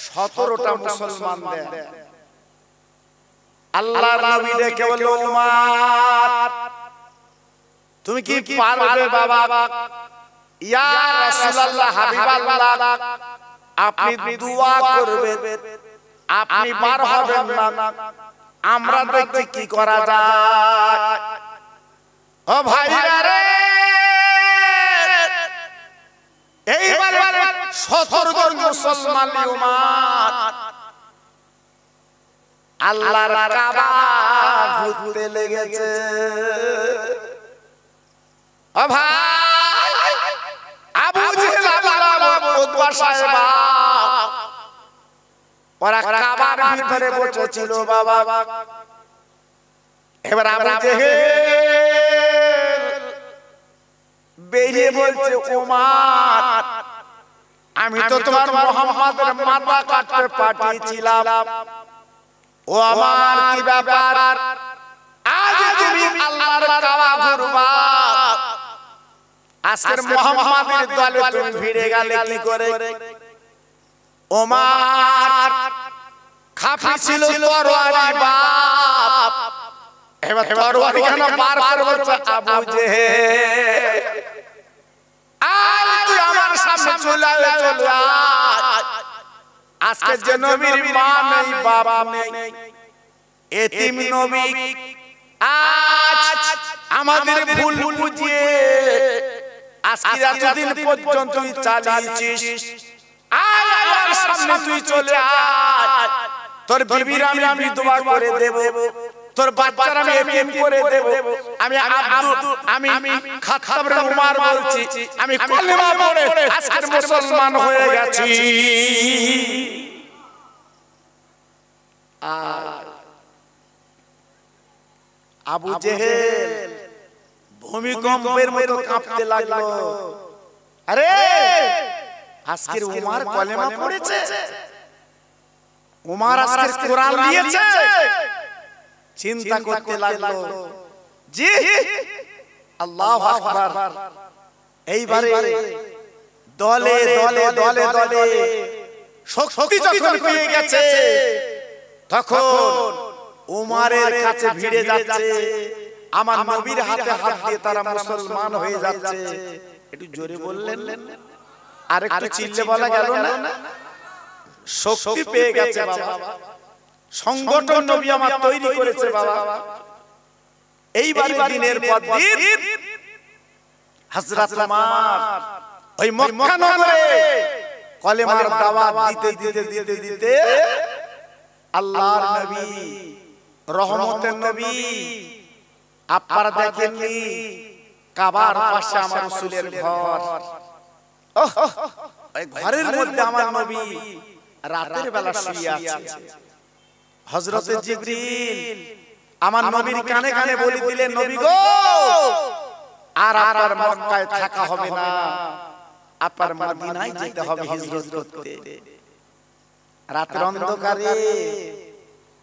17টা মুসলমান দেন। আল্লাহর নবী ডেকে বলল, উমার তুমি কি পারবে বাবা? ইয়া রাসূলুল্লাহ, হাবিবাল্লাহ, আপনি দোয়া করবেন, আপনি পার হবেন না, আমরা দেখি কি করা যায়। ও ভাইরা রে, এইবারে 17 জন মুসলমান উমার আল্লাহর কাবা ঘুরতে লেগেছে। ও ভাই, আবু জেহেল, আবু লাহাব, উতবা সাহেব ওরা কাবার ভিতরে বসেছিল বাবা। এবার আবু জেহেল বেরিয়ে বলছে, উমার আমি তো তোমার মুহাম্মাদের মাথা কাটতে পাঠিয়েছিলাম, ও আমার কি ব্যাপার, আজ তুমি আল্লাহর কাবা ঘুরবা, আজকের মুহাম্মাদের দলে তুমি ভিড়ে গেলে কি করে? ওমর খাফি ছিল তরবারি বাপ। এবার তরবারি কেন বার করে বলছে, আবু জেহেল আজ তুই আমার সামনে চলে আয়, আজকে যে নবীর মা নেই, বাপ নেই, এতিম নবী, আজ আমাদের ভুল বুঝিয়ে আজকে এতদিন পর্যন্ত তুই চালিয়েছিস, আয় আমার সামনে তুই চলে আয়, তোর বিবির আমি বিধবা করে দেব, তোর বাচ্চারা আমি এতিম করে দেব। আমি খাত্তাব বিন উমর বলছি, আমি কলেমা পড়ে আজকের মুসলমান হয়ে গেছি। আবু জেহেল ভূমিকম্পের মতো কাঁপতে লাগলো। আরে আজকের উমর কলেমা পড়েছে, উমর আজকের কোরআন নিয়েছে। চিন্তা করতে লাগলো, জি আল্লাহু আকবার। এইবারে দলে দলে দলে দলে শক্তি যখন পেয়ে গেছে, তখন উমরের কাছে ভিড়ে যাচ্ছে, আমার নবীর হাতে হাত দিয়ে তারা মুসলমান হয়ে যাচ্ছে। একটু জোরে বললেন, আর একটু চিল্লে বলা গেল না? শক্তি পেয়ে গেছে বাবা, সংগঠন নবী আমার তৈরি করেছে বাবা। এইবার দিনের পর দিন হযরত ওমর ওই মক্কা নগরে কলেমার দাওয়াত দিতে দিতে দিতে দিতে আল্লাহর নবী, রহমতের নবী, আপনারা দেখেননি কাবার পাশে আমার রাসূলের ঘর, ওই ঘরের মধ্যে আমার নবী রাতের বেলা শুয়ে আছে। হযরত জিবরিল আমার নবীর কানে কানে বলে দিলেন, নবী গো, আর আপনার মক্কায় থাকা হবে না, আপনার মদিনায় যেতে হবে হিজরত করতে। রাতের অন্ধকারে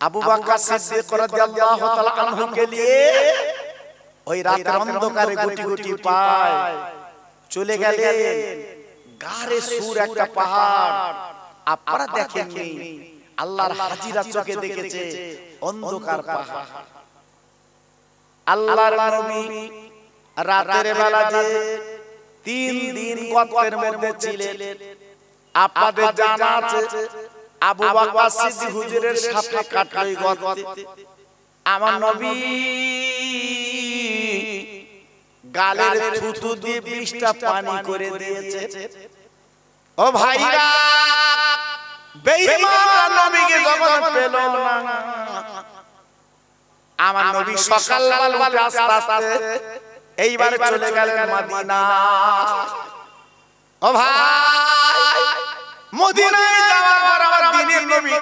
আবু বকর সিদ্দিক রাদিয়াল্লাহু তাআলা আনহু কে নিয়ে ওই রাতের অন্ধকারে গুটি গুটি পায় চলে গেলেন গারে সুর একটা পাহাড়। আপনারা দেখেননি, আল্লাহর হাজিরা চোখে দেখেছে অন্ধকার পাহাড়। আল্লাহর নবী রাতের বেলা যে 3 দিন গর্তের মধ্যে ছিলেন, আপনাদের জানা আছে আবু বকর সিদ্দিক হুজুরের সাথে কাটলো এই গর্তে। আমার নবী গালের থুতু দিয়ে 20টা পানি করে দিয়েছে। ও ভাইরা, বেঈমান নবীকে যখন পেল না, আমার নবী সকালবেলা আস্তে আস্তে এইবার চলে গেলেন মদিনা। ও ভাই, মদিনায় যাওয়ার পর আমার দ্বীনের নবী,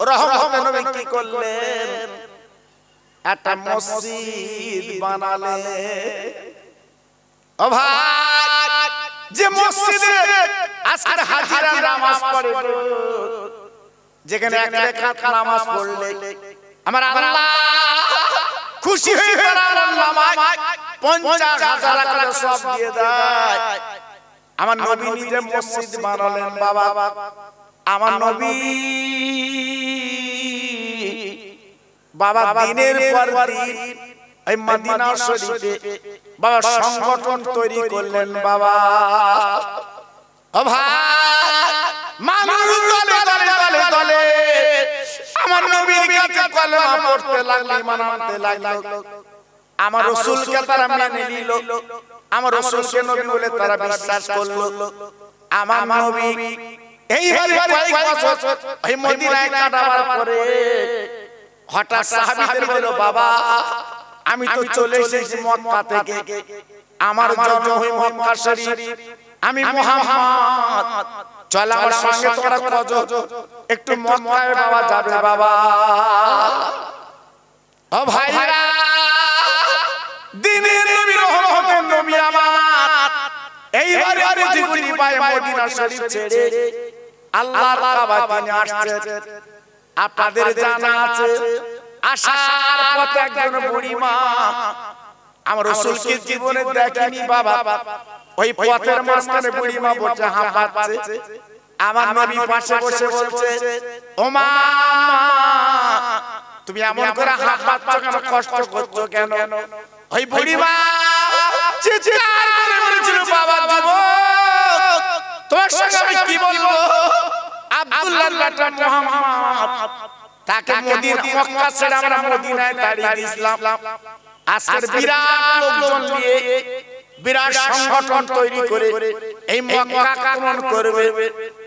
রহমতের নবী কি করলেন? একটা মসজিদ বানালেন। ও ভাই, যে মসজিদে আজকের হাজিরা নামাজ পড়ে, যেখানে এক রাকাত নামাজ পড়লে আমার আল্লাহ খুশি হয়ে তার নামায় 50,000 টাকা সওয়াব দিয়ে দেয়। আমার নবী নিজে মসজিদ বানালেন বাবা। আমার নবী বাবা দিনের পর দিন এই মদিনা শরীফে বাবা সংগঠন তৈরি করলেন বাবা। ও ভাই, মানুষ দলে দলে দলে দলে আমার নবীর কাছে কলেমা পড়তে লাগলো, ঈমান আনতে লাগলো। আমার রাসূলকে তারা মেনে নিল, আমার রাসূলকে নবী বলে তারা বিশ্বাস করলো। আমার নবী এইভাবে কয়েক বছর এই মদিনায় কাটাবার পরে হঠাৎ সাহাবীদের বলল, বাবা আমি তো চলে এসেছি মক্কা থেকে, আমার জন্ম হয় মক্কা শরীফ, আমি মুহাম্মদ, চল আমার সঙ্গে তোমরা কত একটু মক্কায় বাবা যাবে বাবা। ও ভাইরা, দিনের নবী রহমতের নবী আমার এইবারে পৃথিবী পায় মদিনা শরীফ ছেড়ে আল্লাহর কাবা তিনি আসছেন। আপনাদের জানা আছে আসার পথে একজন বুড়ি মা, আমার রাসূলকে জীবনে দেখিনি বাবা, ওই পথের মাঝখানে বুড়ি মা বসে হাঁপাচ্ছে। আমার নবী পাশে বসে বলছে, ও মা তুমি এমন করে হাঁপাচ্ছ কেন, কষ্ট করছো কেন? ওই বুড়ি মা চিৎকার করে বলেছিল, বাবা যুবক তোমার সঙ্গে আমি কি বলবো, আব্দুল্লাহর বেটা মুহাম্মদ তাকে মদিনা মক্কা ছেড়ে আমরা মদিনায় দাঁড়িয়ে দিয়েছিলাম। আজকের বিরাট লোকজন নিয়ে বিরাট সংগঠন তৈরি করে এই মক্কা আক্রমণ করবে,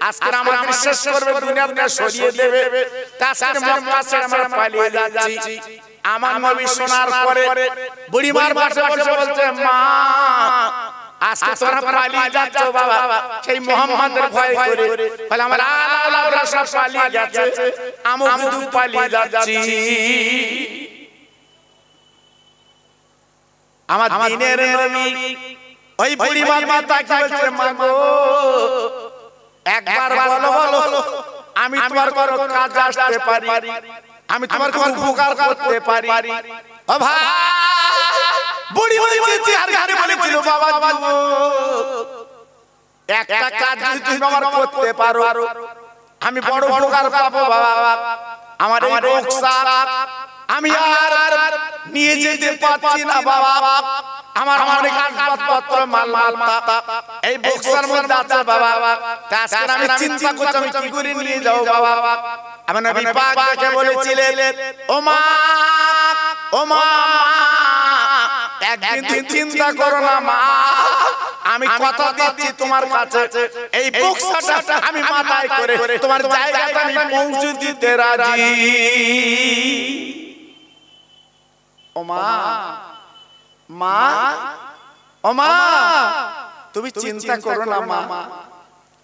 আজকের আমাদের শেষ করবে, দুনিয়াতে সরিয়ে দেবে। আজকের মক্কা ছেড়ে আমরা পালিয়ে যাচ্ছি। আমার নবী শোনার পরে বুড়িমার পাশে বসে বলছে, মা আজকে তোমরা পালিয়ে যাচ্ছ বাবা সেই মুহাম্মাদের ভয় করে, বলে আমার আওলাদরা সব পালিয়ে যাচ্ছে, আমি শুধু পালিয়ে যাচ্ছি। আমার দিনের নবী ওই বুড়িমার মাতা কি বলছে, মা গো একবার বলো বলো আমি তোমার কোনো কাজে আসতে পারি, আমি তোমার কোনো উপকার করতে পারি। ও ভাই, বুড়ি বলেছে আর গানে বলেছিল, বাবা বাবু একটা কাজ যদি তুমি আমার করতে পারো আমি বড় উপকার পাবো বাবা। আমার এই বক্সা আমি আর নিয়ে যেতে পারছি না বাবা, আমার অনেক আসবাবপত্র মাল মালতা এই বক্সের মধ্যে আছে বাবা, আজকে আমি চিন্তা করছি আমি কি করে নিয়ে যাব বাবা। আমার নবী পাক দেখে বলেছিলেন, ও মা ও মা একদিন চিন্তা করো না মা, আমি কথা দিচ্ছি তোমার কাছে এই বক্সটা আমি মাথায় করে তোমার জায়গাতে আমি পৌঁছে দিতে রাজি। ও মা মা ও মা তুমি চিন্তা করো না মা,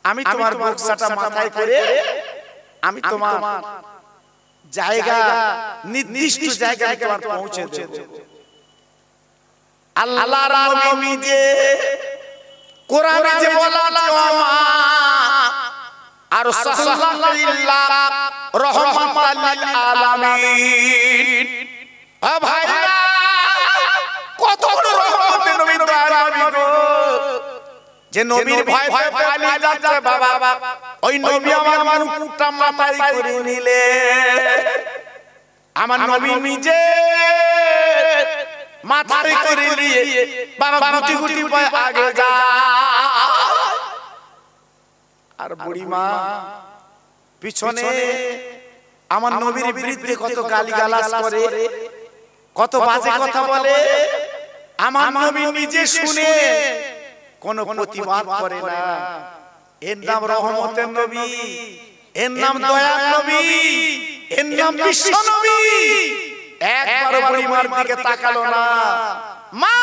আমি তোমার বক্সটা মাথায় করে আমি তোমার জায়গা নির্দিষ্ট জায়গায় তোমার পৌঁছে দেব। আল্লাহর নবী যে কোরআনে যে বলা আছে, ও মা আর সাল্লাল্লাহু রাহমাতাল লিল আলামিন। ও ভাইরা, কত বড় রহমতের নবী দয়ার নবী গো, যে নবীর ভয় ভয় পালিয়ে যাচ্ছে বাবা, ওই নবী আমার মুকুটটা মাথায় করে নিলে। আমার নবী নিজে মাথায় করে নিয়ে বাবা গুটি গুটি পায় আগে যা। আর বুড়ি মা পিছনে আমার নবীর বিরুদ্ধে কত গালিগালাজ করে, কত বাজে কথা বলে, আমার নবী নিজে শুনে কোনো প্রতিবাদ করে না। এর নাম রহমতের নবী, এর নাম দয়ার নবী, এর নাম বিশ্ব নবী। একবার বুড়িমার দিকে তাকালো না। মা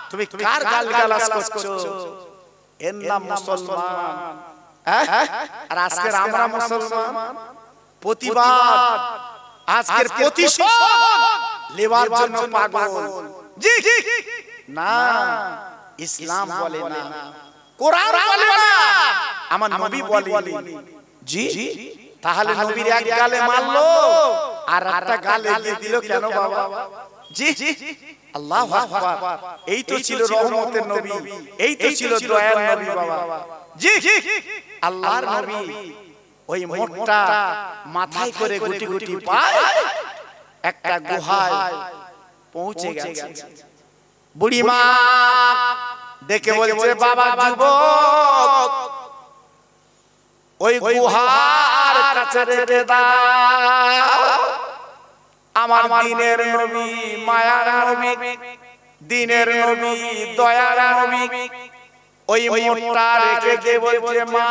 তুমি কার গালিগালাজ করছো? এর নাম মুসলমান। আর আজকের আমরা মুসলমান প্রতিবাদ, আজকের প্রতিশোধ নেবার জন্য পাগল। জি না, ইসলাম বলে না, কোরআন বলে না, আমার নবী বলে। জি তাহলে নবীর এক গালে মারলো আর একটা গালে দিয়ে দিল কেন বাবা? জি আল্লাহু আকবার। এই তো ছিল রহমতের নবী, এই তো ছিল দয়ার নবী বাবা। জি আল্লাহর নবী ওই মোটটা মাথায় করে গুটি গুটি পায় একটা গুহায় পৌঁছে গেছে। বুড়িমা দেখে বলছে বাবা যুবক ওই গুহার কাছে রেখে দাও, আমার দিনের নবী মায়ার নবী দিনের নবী দয়ার নবী ওই মোটটা রেখে দিয়ে বলছে মা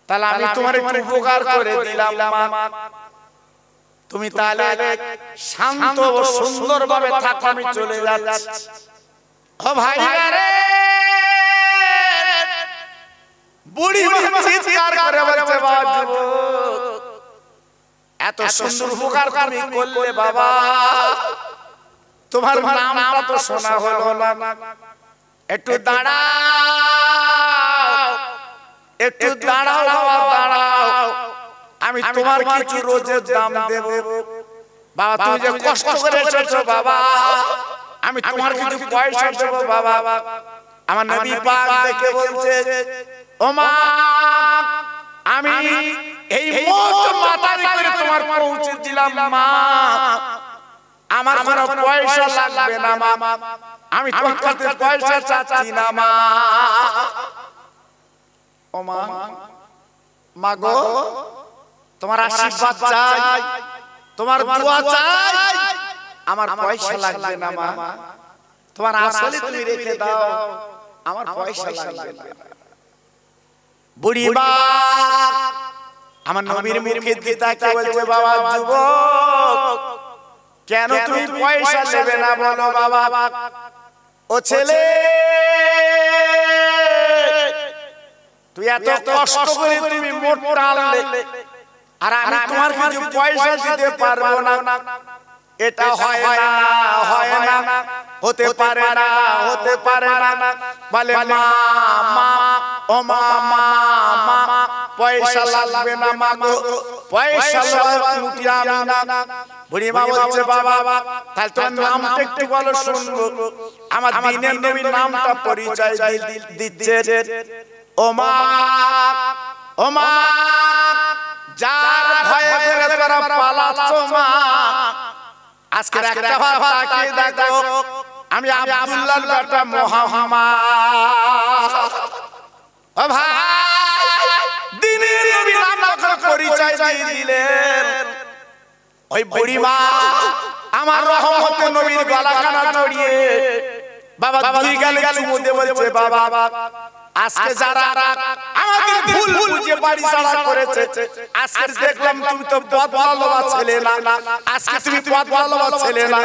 তাহলে আমি তোমার একটু উপকার করে দিলাম মা, তুমি তাহলে শান্ত ও সুন্দর ভাবে থাকো, আমি চলে যাচ্ছি। ও ভাই রে বুড়ি চিৎকার করে বলছে বাবা যুবক এত সুন্দর উপকার তুমি করলে বাবা, তোমার নামটা তো শোনা হলো না, একটু দাঁড়াও একটু দাঁড়াও বাবা দাঁড়াও, আমি তোমার কিছু রোজের দাম দেব বাবা, তুমি যে কষ্ট করে এসেছো বাবা আমি তোমার কিছু পয়সা দেব বাবা। আমার নবী পাক দেখে বলছে ও মা আমি এই মোট মাথায় করে তোমার পৌঁছে দিলাম মা, আমার কোনো পয়সা লাগবে না মা, আমি তোমার কাছে পয়সা চাচ্ছি না মা। ও মা মা গো তোমার আশীর্বাদ চাই, তোমার দোয়া চাই, আমার পয়সা লাগবে না মা, তোমার আসলে তুমি রেখে দাও, আমার পয়সা লাগবে না। বুড়ি মা আমার নবীর মুখে দিতাকে বলছে বাবা যুবক কেন তুমি পয়সা নেবে না বলো বাবা। ও ছেলে তুই এত কষ্ট করে তুমি মোটটা আনলে আর আমি তোমার কিছু পয়সা দিতে পারবো না, এটা হয় না হয় না হতে পারে না হতে পারে না। বলে মা মা ও মা মা মা পয়সা লাগবে না মা গো, পয়সা লুটি আমি না। বুড়ি মা বলছে বাবা তাহলে তোমার নামটা একটু বলো শুনবো। আমার দিনের নবীর নামটা পরিচয় দিচ্ছে ও মা ও মা যার ভয়ে করে তোরা পালাচ্ছ মা, আজকে একটা ভাব তাকিয়ে দেখো আমি আব্দুল্লাহর বেটা মুহাম্মদ। ও ভাই দিনের নবীর নামটা পরিচয় দিয়ে দিলেন। ওই বুড়ি মা আমার রহমতের নবীর গলাখানা জড়িয়ে বাবা দুই গালে চুমু দিয়ে বলছে বাবা আজকে যারা আমাদের ভুল বুঝে বাড়ি ছাড়া করেছে আজকে দেখলাম তুমি তো বদলালোয়া ছেলে না, আজকে তুমি বদলালোয়া ছেলে না,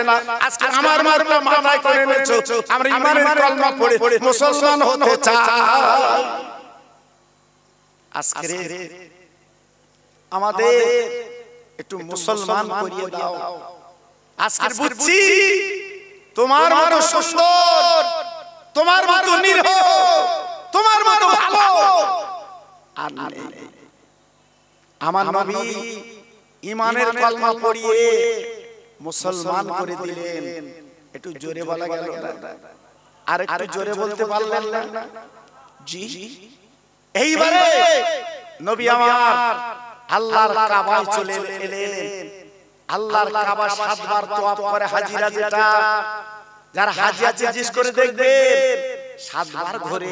আজকে আমার মারটা মাথায় করে এনেছো, আমরা ইমানের কলমা পড়ে মুসলমান হতে চাই। আজকে আমাদের একটু মুসলমান করিয়ে দাও। আজকে বুঝছি তোমার মতো সুন্দর, তোমার মতো নিরীহ, তোমার মতো ভালো আর নেই। আমার নবী ইমানের কলমা পড়িয়ে মুসলমান করে দিলেন। একটু জোরে বলা গেল না, আর একটু জোরে বলতে পারলেন না? জি এইবারে নবী আমার আল্লাহর কাবায় চলে এলেন। আল্লাহর কাবা 7 বার তওয়াফ করে হাজিরা, যেটা যারা হাজি আছে জিজ্ঞেস করে দেখবেন 7 বার ঘুরে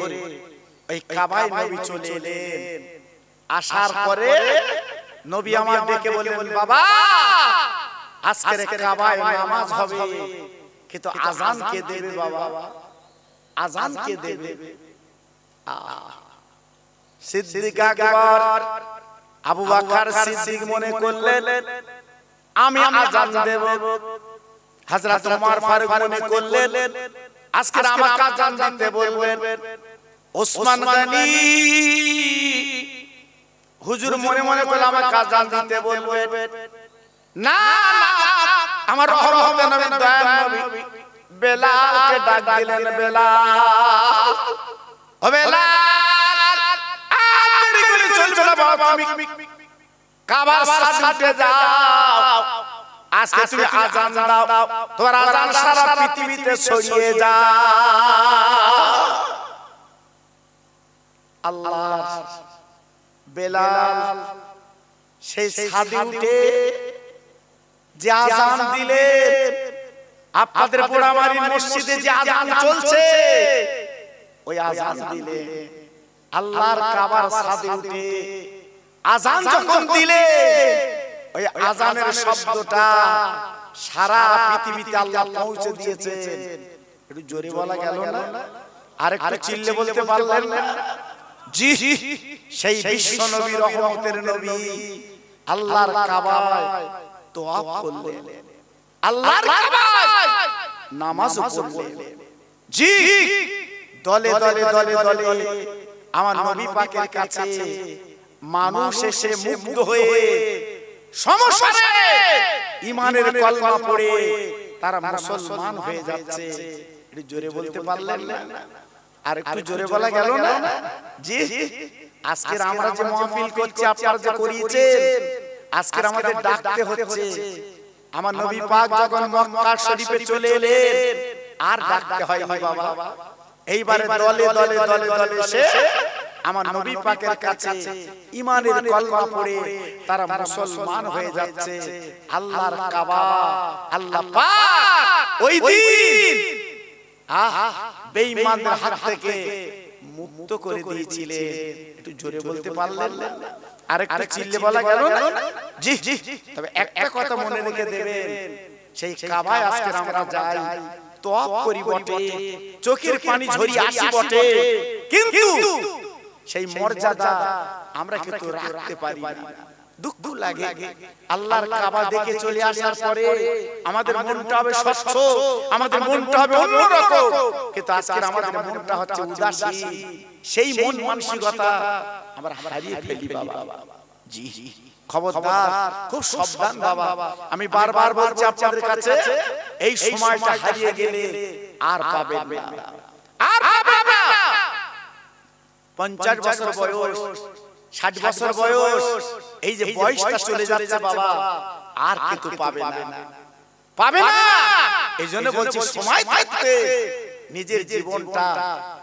ওই কাবায় নবী চলে এলেন। আসার পরে নবী আমার ডেকে বললেন বাবা আজকে কাবায় নামাজ হবে কিন্তু আজান কে দেবে বাবা, আজান কে দেবে? সিদ্দিক আকবর আবু বকর সিদ্দিক মনে করলেন আমি আজান দেব। হযরত ওমর ফারুক মনে করলেন আজকে আমাকে আজান দিতে বলবেন। ওসমান গনি হুজুর মনে মনে করলেন আমাকে আজান দিতে বলবেন। না না আমার রহমতের নবী দয়ার নবী বেলালকে ডাক দিলেন, বেলাল ও বেলাল আর দেরি করে চলবে না বাবা, তুমি কাবার সামনে যাও আজকে তুমি আজান দাও, তোমার আজান সারা পৃথিবীতে ছড়িয়ে যা। আল্লাহ বেলাল সেই ছাদে উঠে যে আজান দিলেন, আপনাদের পোড়ামারি মসজিদে যে আজান চলছে ওই আজান দিলে আল্লাহর কাবার ছাদে উঠে আজান যখন দিলে ওই আজানের শব্দটা সারা পৃথিবীতে আল্লাহ পৌঁছে দিয়েছেন। একটু জোরে বলা গেল না? আর একটু চিল্লে বলতে পারলেন না? জি, সেই বিশ্ব নবী, রহমতের নবী আল্লাহর কাবায় তোয়াফ করলেন, আল্লাহর কাবায় নামাজ পড়লেন। জি, দলে দলে দলে দলে আমার নবী পাকের কাছে মানুষ এসে মুগ্ধ হয়ে সমস্যায় ঈমানের কলমা পড়ে তারা মুসলমান হয়ে যাচ্ছে। একটু জোরে বলতে পারলেন না? আর একটু জোরে বলা গেল না? জি, আজকে আমরা যে মাহফিল করছি, আপনারা যে করিয়েছেন, আজকে আমাদের ডাকতে হচ্ছে। আমার নবী পাক যখন মক্কা শরীফে চলে এলেন আর ডাকতে হয়নি বাবা। এইবারে দলে দলে দলে দলে এসে আমার নবী পাকের কাছে ঈমানের কলমা পড়ে তারা মুসলমান হয়ে যাচ্ছে। আল্লাহর কাবা আল্লাহ পাক ওই দিন বেঈমানদের হাত থেকে মুক্ত করে দিয়েছিলেন। একটু জোরে বলতে পারলেন না? আর একটু চিল্লে বলা গেল না? জি, তবে একটা কথা মনে রেখে দেবেন, সেই কাবায় আজকে আমরা যাই, তোয়াফ করি বটে, চোখের পানি ঝরিয়ে আসি বটে, কিন্তু সেই মর্যাদা আমরা কিন্তু রাখতে পারি না। দুঃখ লাগে। আল্লাহর কাবা দেখে চলে আসার পরে আমাদের মনটা হবে স্বচ্ছ, আমাদের মনটা হবে অন্যরকম, কিন্তু আজকে আমাদের মনটা হচ্ছে উদাসী। সেই মন মানসিকতা আমরা হারিয়ে ফেলি বাবা। জি, খবরদার, খুব সাবধান বাবা। আমি বারবার বলছি আপনাদের কাছে, এই সময়টা হারিয়ে গেলে আর পাবেন না, আর পাবেন না। 50 বছর বয়স, 60 বছর বয়স, এই যে বয়সটা চলে যাচ্ছে বাবা, আর কিন্তু পাবে না, পাবে না। এই জন্য বলছি, সময় থাকতে নিজের জীবনটা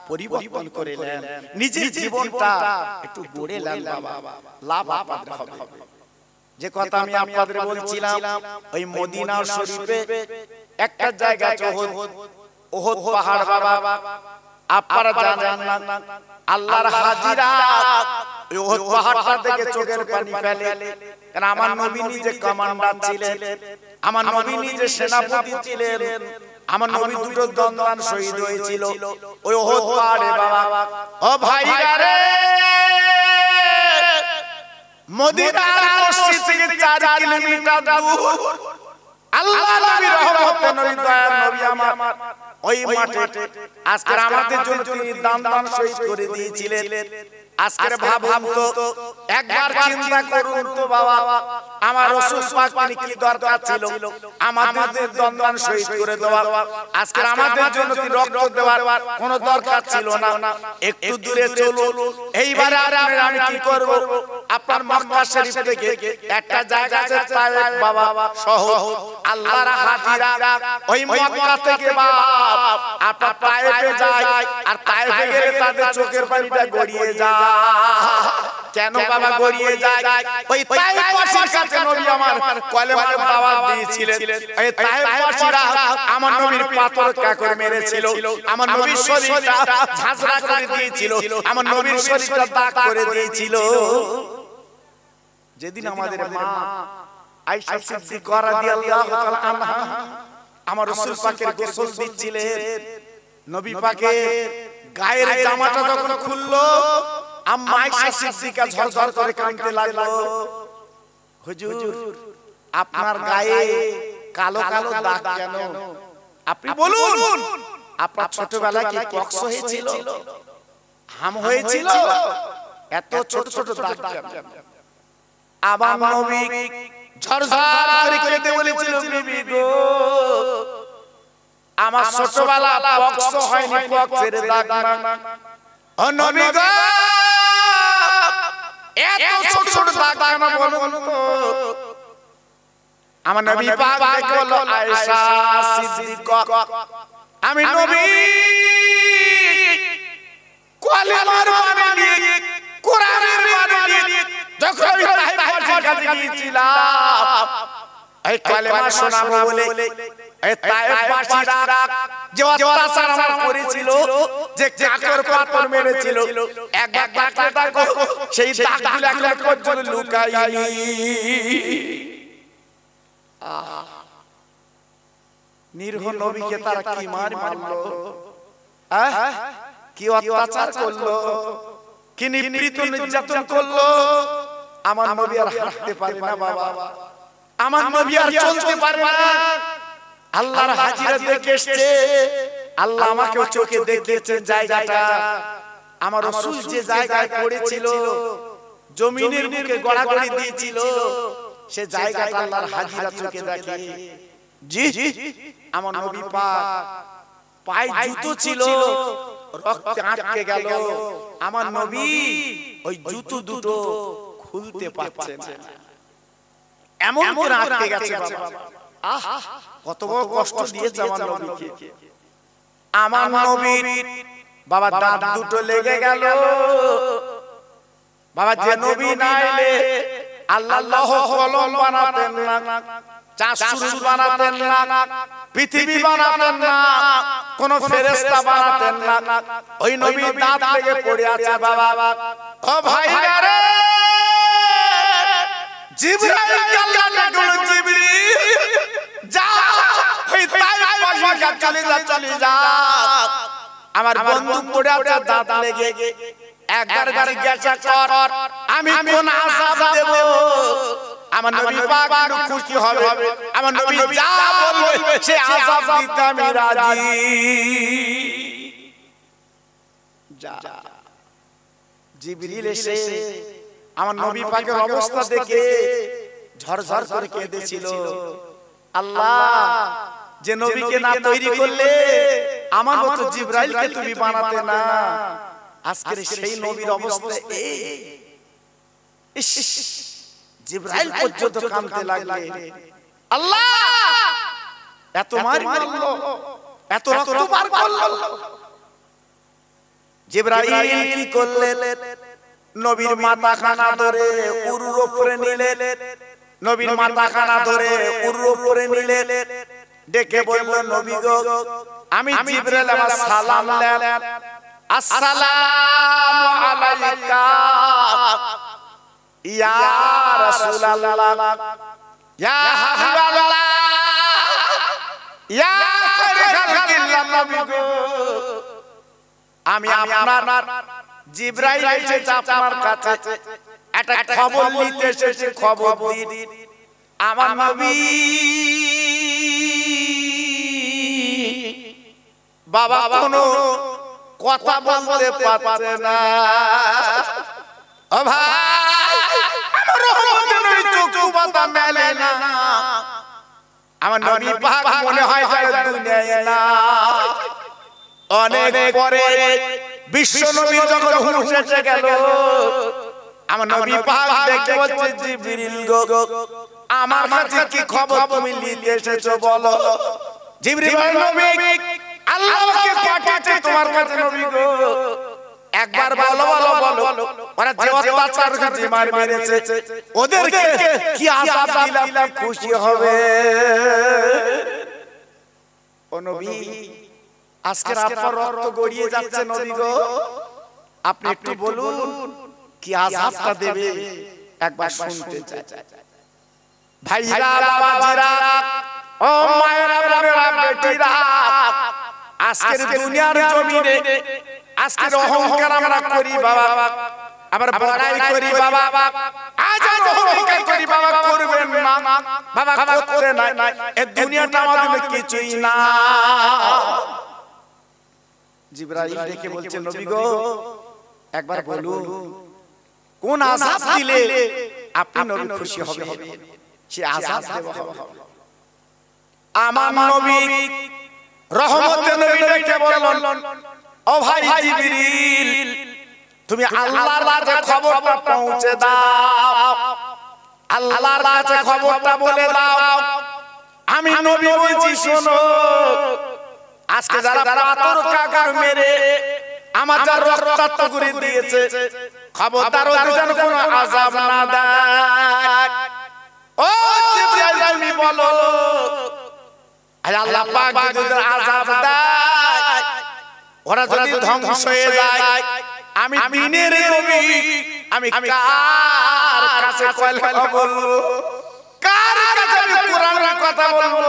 পরিবর্তন করে নেন, নিজের জীবনটা একটু গড়ে নেন বাবা, লাভ আপনাদের হবে। যে কথা আমি আপনাদের বলছিলাম, ওই মদিনা শরীফে একটা জায়গা আছে ওহদ পাহাড় বাবা। আপনারা জানেন না, আল্লাহর হাজিরা ওই ওহদ পাহাড়টা থেকে চোখের পানি ফেলে। কারণ আমার নবী নিজে কমান্ডার ছিলেন, আমার নবী নিজে সেনাপতি ছিলেন, আমার নবী দুটো দন্দান শহীদ হয়েছিল ওই ওহদ পাহাড়ে বাবা। ও ভাইরা রে, মদিনার মসজিদ থেকে 4 কিলোমিটার দূর আল্লাহ নবী, রহমতের নবী, দয়ার নবী আমার ওই মাঠে আজকে আমাদের জন্য তিনি দান শহীদ করে দিয়েছিলেন। আজকে ভাবুন তো, একবার চিন্তা করুন তো বাবা, আমার রাসূল পাক কি দরকার ছিল আমাদের দন্দান শহীদ করে দেওয়া? আজকে আমাদের জন্য কি রক্ত দেওয়ার কোনো দরকার ছিল না? একটু দূরে চলুন। এইবারে আমি কি করব, আপনার মক্কা শরীফ থেকে একটা জায়গা আছে তায়েফ বাবা শহর, আল্লাহর হাজিরা ওই মক্কা থেকে বাবা আপনার তায়েফে যায়, আর তায়েফে গেলে তাদের চোখের পানিটা গড়িয়ে যায়। কেন বাবা গড়িয়ে যায়? ওই তায়েফবাসীর কাছে নবী আমার কলেমার দাওয়াত দিয়েছিলেন। এই তায়েফবাসীরা আমার নবীর পাথর কাকর মেরেছিল, আমার নবীর শরীরটা ঝাঁঝরা করে দিয়েছিল, আমার নবীর শরীরটা দাগ করে দিয়েছিল। যেদিন আমাদের মা আয়েশা সিদ্দিকা রাদিয়াল্লাহু তাআলা আনহা আমার রাসূল পাকের গোসল দিচ্ছিলেন, নবী পাকের গায়ের জামাটা যখন খুললো, আম্মা আয়েশা সিদ্দিকা ঝরঝর করে কাঁদতে লাগলো, হুজুর আপনার গায়ে কালো কালো দাগ কেন? আপনি বলুন, আপনার ছোটবেলায় কি পক্স হয়েছিল, হাম হয়েছিল? এত ছোট ছোট দাগ কেন? আমার নবী ঝরঝর করে কেঁদে বলেছিল, বিবি গো, আমার ছোটবেলা পক্স হয়নি, পক্সের দাগ না। ও নবী গো, এত ছোট ছোট দাগ কেন বলুন তো? আমার নবী পাক দেখে বলল আয়েশা সিদ্দিকা আমি নবী কলেমার মানে নিয়ে কোরআনের মানে নিয়ে যখন আমি তাইফের কাছে গিয়েছিলাম এই কলেমা শোনাবো বলে এই তাইফবাসীরা যে অত্যাচার আমার করেছিল যে কাকর পাথর মেরেছিল একবার ডাকলে সেই দাগগুলো এখন পর্যন্ত লুকায়নি নিরীহ নবীকে তারা কি মারলো কি অত্যাচার করলো কি নিপীড়িত নির্যাতন করলো আমার নবী আর হাঁটতে পারে না বাবা আমার নবী আর চলতে পারে না আল্লাহর হাজিরা দেখে এসেছে আল্লাহ আমাকেও চোখে দেখিয়েছেন জায়গাটা আমার রাসূল যে জায়গায় পড়েছিল জমিনের মুখে গড়াগড়ি দিয়েছিল সে জায়গাটা আল্লাহর হাজিরা চোখে দেখে জি আমার নবী পাক পায়ে জুতো ছিল রক্তে আটকে গেল আমার নবী ওই জুতো দুটো খুলতে পারছে না এমন করে আটকে গেছে বাবা আহা কত বড় কষ্ট দিয়েছে আমার নবীকে আমার নবীর বাবা দাঁত দুটো লেগে গেল বাবা যে নবী না এলে আল্লাহ কলম বানাতেন না চাঁদ সূর্য বানাতেন না পৃথিবী বানাতেন না কোন ফেরেশতা বানাতেন না ওই নবীর দাঁত লেগে পড়ে আছে বাবা ও ভাইরা রে জিবরাইল আল্লাহ ডাকলো জিবরিল যা ওই তাইফ চলে যা আমার বন্ধু পড়ে আছে দাঁত লেগে একবার জিজ্ঞাসা কর আমি কোন আযাব দেব আমার নবী পাক খুশি হবে আমার নবী যা বলবে সে আযাব দিতে আমি রাজি যা জিবরিল এসে আমার নবী পাকের অবস্থা দেখে ঝরঝর করে কেঁদেছিল আল্লাহ যে নবীকে না তৈরি করলে আমার মতো জিবরাইলকে তুমি বানাতে না আজকের সেই নবীর অবস্থা এই জিবরাইল পর্যন্ত কাঁদতে লাগলে আল্লাহ এত মারলো এত রক্ত বার করলো জিবরাইল কি করলেন নবীর মাথা খানা ধরে উরুর উপরে নিলেন নবীর মাথা খানা ধরে উরুর উপরে নিলেন ডেকে বলল নবী গো আমি জিবরাইল আমার সালাম দেন আসসালামু আলাইকা ইয়া রাসূলুল্লাহ ইয়া হাবিবাল্লাহ ইয়া খালিকাল্লাহ নবী গো আমি আপনার জিবরাইল এসেছে আপনার কাছে একটা খবর নিতে এসেছে খবর দিন আমার নবী বাবা কোনো কথা বলতে পারছে না ও ভাই আমার রহমতের নবী চোখ পাতা মেলে না আমার নবী পাক মনে হয় দুনিয়ায় না অনেক পরে বিশ্ব নবী যখন হুঁশ এসে গেল আমার নবী পাক দেখে বলছে জিবরিল গো আমার কাছে কি খবর তুমি নিতে এসেছো বলো জিবরিল নবী আল্লাহকে পাঠিয়েছে তোমার কাছে নবী গো একবার বলো ওরা যে অত্যাচার করতে মার মেরেছে ওদেরকে কি আযাব দিলে আপনি খুশি হবে ও নবী আজকে আপনার রক্ত গড়িয়ে যাচ্ছে নবী গো আপনি একটু বলুন কি আযাবটা দেবে একবার শুনতে চাই ভাইরা বাবাজিরা ও মায়েরা বোনেরা বেটিরা আজকের দুনিয়ার জমিনে আজকের অহংকার আমরা করি বাবা আবার বড়াই করি বাবা আজ অহংকার করি বাবা করবেন না বাবা করতে নাই এই দুনিয়াটা আমাদের কিছুই না জিবরাইল ডেকে বলছে নবী গো একবার বলুন কোন আযাব দিলে আপনি নবী খুশি হবে সে আযাব দেব আমার নবী রহমতের নবী ডেকে বললেন ও ভাই জিবরিল তুমি আল্লাহর কাছে খবরটা পৌঁছে দাও আল্লাহর কাছে খবরটা বলে দাও আমি নবী বলছি শোনো, আজকে যারা পাথর কাকর মেরে আমার যা রক্তাক্ত করে দিয়েছে, খবরদার ওদের যেন কোনো আযাব না দেয়। ও জিবরাইল তুমি বলো, আল্লাহ পাক যদি ওদের আযাব দেয়, ওরা যদি ধ্বংস হয়ে যায়, আমি দিনের নবী, আমি কার কাছে কথা বলবো, কার কাছে আমি কোরআনের কথা বলবো?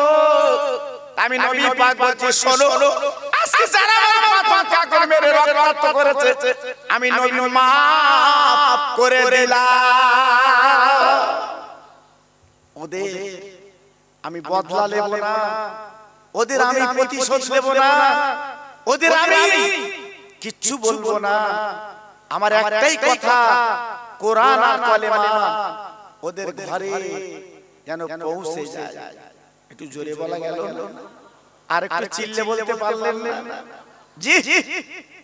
আমি নবী পাক বলছি শোনো, আজকে যারা আমার পাথর কাকর মেরে রক্তাক্ত করেছে, আমি নবী মাফ করে দিলাম। ওদের আমি বদলা নেব না, ওদের আমি প্রতিশোধ নেব না, ওদের আমি কিচ্ছু বলবো না। আমার একটাই কথা, কোরআন আর কলেমা ওদের ঘরে যেন পৌঁছে যায়। একটু জোরে বলা গেল না? আর একটু চিল্লে বলতে পারলেন না? জি,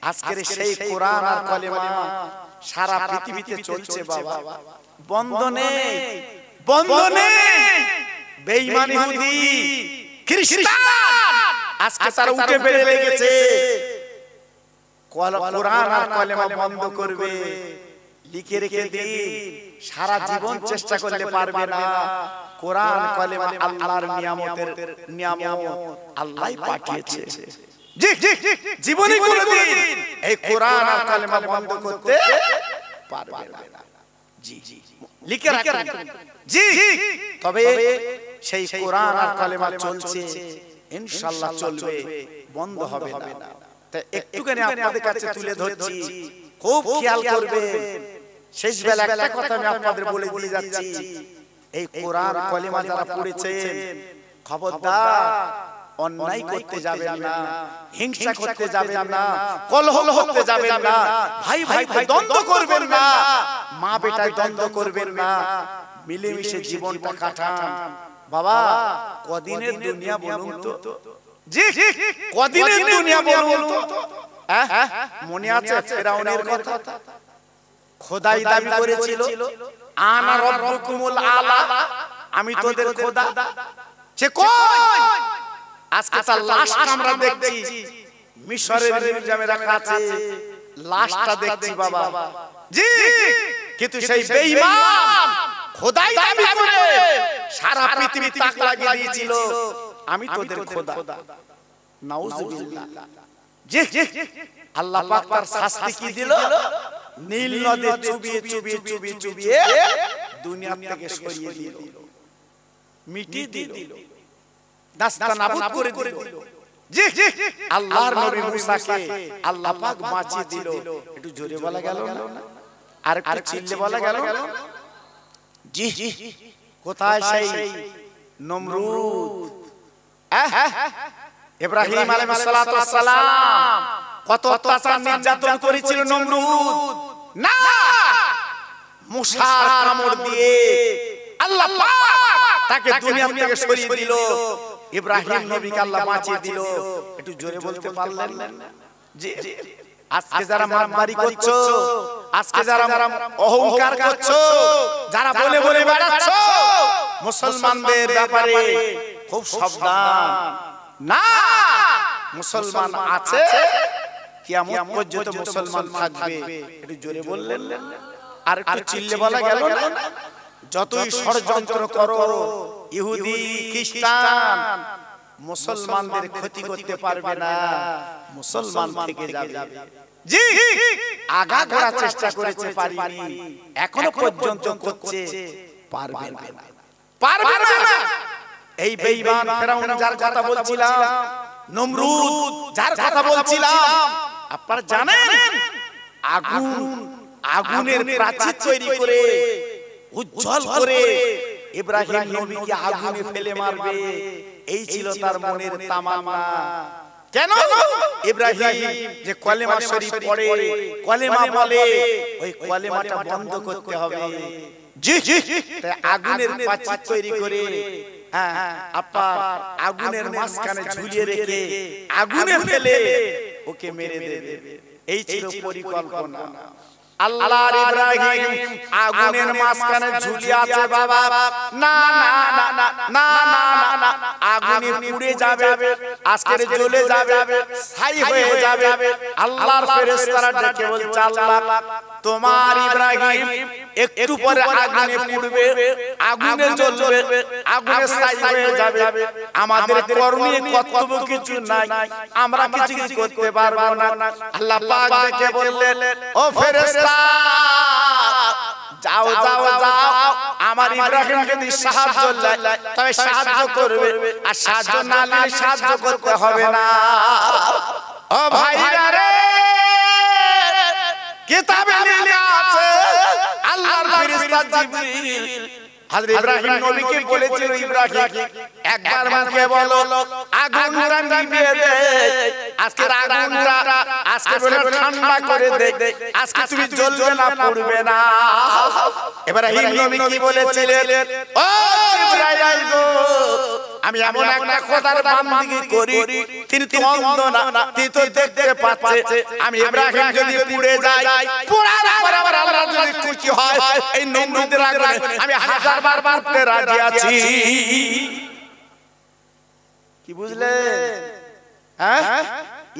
আজকের সেই কোরআন আর কলেমা সারা পৃথিবীতে চলছে বাবা, বন্ধ নেই, বন্ধ নেই। বেঈমান ইহুদি খ্রিস্টান আজকে তারা উঠে বেড়ে লেগেছে, কোরআন আর কলেমা বন্ধ করবে। লিখে রেখে দিন, সারা জীবন চেষ্টা করলে পারবে না। কোরআন কলেমা আল্লাহর নিয়ামতের নিয়ামত, আল্লাহই পাঠিয়েছে। জি, জীবনে কোনদিন এই কোরআন আর কলেমা বন্ধ করতে পারবে না। জি, লিখে রাখুন। জি, তবে সেই কোরআন আর কলেমা চলছে, ইনশাআল্লাহ চলবে, বন্ধ হবে না। তা একটুখানি আপনাদের কাছে তুলে ধরছি, খুব খেয়াল করবেন। শেষ বেলা একটা কথা আমি আপনাদের বলে দিয়ে যাচ্ছি, এই কোরআন কলেমা যারা পড়েছেন, খবরদার অন্যায় করতে যাবেন না, হিংসা করতে যাবেন না, কলহ করতে যাবেন না, ভাই ভাইতে দ্বন্দ্ব করবেন না, মা বেটায় দ্বন্দ্ব করবেন না, মিলেমিশে জীবনটা কাটান। বাবা কদিনের দুনিয়া বলুন তো? জি, কদিনের দুনিয়া বলুন তো? মনে আছে ফেরাউনের কথা? খোদাই দাবি করেছিল, আনা রব্বুকুমুল আলা, আমি তোদের খোদা। সে কই? আজকে তার লাশটা আমরা দেখছি, মিশরের মিউজিয়ামে রাখা আছে, লাশটা দেখছি বাবা। জি, কিন্তু সেই বেঈমান খোদাই দাবি করে সারা পৃথিবী তাক লাগিয়ে দিয়েছিল, আমি তোদের খোদা। নাউজুবিল্লাহ। জি, আল্লাহ পাক তার শাস্তি কি দিল? নীল নদে চুবিয়ে চুবিয়ে চুবিয়ে চুবিয়ে দুনিয়া থেকে সরিয়ে দিল, মিটিয়ে দিল, নাস্তানাবুদ করে দিল। জি, আল্লাহর নবী মুসাকে আল্লাহ পাক বাঁচিয়ে দিল। একটু জোরে বলা গেল না? আর একটু চিল্লে বলা গেল না? জি, কোথায় সেই নমরুদ? ইব্রাহিম আলাইহিস সালাতু ওয়াস সালাম কত অত্যাচার নির্যাতন করেছিল নমরুদ? না, মুসার কামড় দিয়ে আল্লাহ পাক তাকে দুনিয়া থেকে সরিয়ে দিল, ইব্রাহিম নবীকে আল্লাহ বাঁচিয়ে দিল। একটু জোরে বলতে পারলেন না? জি, আজকে যারা মারামারি করছো, আজকে যারা অহংকার করছো, যারা বলে বলে বেড়াচ্ছো মুসলমানদের ব্যাপারে, খুব সাবধান। না, মুসলমান আছে, কিয়ামত পর্যন্ত মুসলমান থাকবে। একটু জোরে বললেন আর একটু চিল্লে বলা গেল না? যতই ষড়যন্ত্র করো, ইহুদি খ্রিস্টান মুসলমানদের ক্ষতি করতে পারবে না, মুসলমান থেকে যাবে। জি, আগা করার চেষ্টা করেছে, পারিনি, এখনো পর্যন্ত করছে, পারবে না, পারবে না। এই বেঈমান ফেরাউন যার কথা বলছিলাম, নমরুদ যার কথা বলছিলাম, আপনারা জানেন আগুনের প্রাচীর তৈরি করে উজ্জ্বল করে ইব্রাহিম নবীকে আগুনে ফেলে মারবে, এই ছিল তার মনের তামান্না। কেন? ইব্রাহিম যে কলেমা শরীফ পড়ে, কলেমা বলে, ওই কলেমাটা বন্ধ করতে হবে। জি, তাই আগুনের প্রাচীর তৈরি করে আপনার আগুনের মাঝখানে ঝুলিয়ে রেখে আগুনে ফেলে ওকে মেরে দেবে, এই ছিল পরিকল্পনা। আল্লাহর ইব্রাহিম আগুনের মাঝখানে ঝুলিয়ে আছে বাবা। না না না না না, না, আগুনে পুড়ে যাবে, আজকের জ্বলে যাবে, ছাই হয়ে যাবে। আল্লাহর ফেরেশতারা ডেকে বলছে, আল্লাহ তোমার ইব্রাহিম একটু পরে আগুনে পুড়বে, আগুনে জ্বলবে, আগুনে ছাই হয়ে যাবে। আমাদের করণীয় কর্তব্য কিছু নাই, আমরা কিছু করতে পারবো না। আল্লাহ পাক ডেকে বললেন, ও ফেরেশতা যাও যাও যাও, আমার ইব্রাহিম যদি সাহায্য চায় তবে সাহায্য করবে, আর সাহায্য না নিলে সাহায্য করতে হবে না। ও ভাইরা রে, কিতাবে লেখা আছে আল্লাহর ফেরেশতা জিবরিল হযরত ইব্রাহিম নবীকে বলেছিল, ইব্রাহিম একবার মুখে বলো আগুনটা নিভিয়ে দে, আজকের আগুনটা আজকে বলে ঠান্ডা করে দে, আজকে তুমি জ্বলবে না, পড়বে না। ইব্রাহিম নবী কি বলেছিলেন, ও জিবরাইল গো, আমি এমন একটা খোদার বান্দগি করি, তিনি তো অন্ধ না, তিনি তো দেখতে পাচ্ছে। আমি ইব্রাহিম যদি পুড়ে যাই, পোড়ার পর আবার আল্লাহ যদি খুশি হয়, এই নমরুদের আগুনে আমি হাজার বার পুড়তে রাজি আছি। কি বুঝলেন? হ্যাঁ,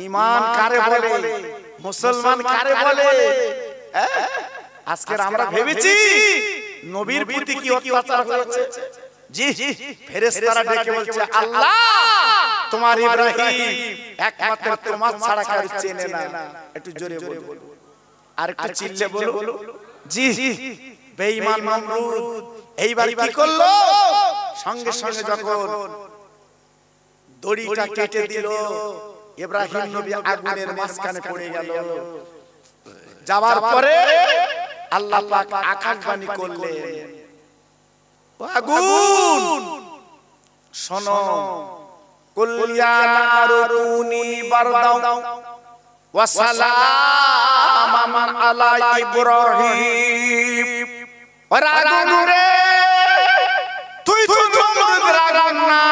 ঈমান কারে বলে, মুসলমান কারে বলে? আজকের আমরা ভেবেছি নবীর প্রতি কি অত্যাচার হয়েছে। জি, ফেরেশতারা ডেকে বলছে, আল্লাহ তোমার ইব্রাহিম একমাত্র তোমার ছাড়া কাউকে চেনে না। একটু জোরে বলো, আর একটু চিল্লে বলো। জি, বেঈমান নমরুদ এইবার কি করলো, সঙ্গে সঙ্গে যখন দড়িটা কেটে দিল, ইব্রাহিম নবী আগুনের মাঝখানে পড়ে গেল। যাওয়ার পরে আল্লাহ পাক আকাশবাণী করলেন, আগুন শোনো, কুল ইয়া নারু কুনি বারদাও ওয়া সালামান আলা ইব্রাহিম। ওরে আগুন রে, তুই তো নমরুদের আগুন না,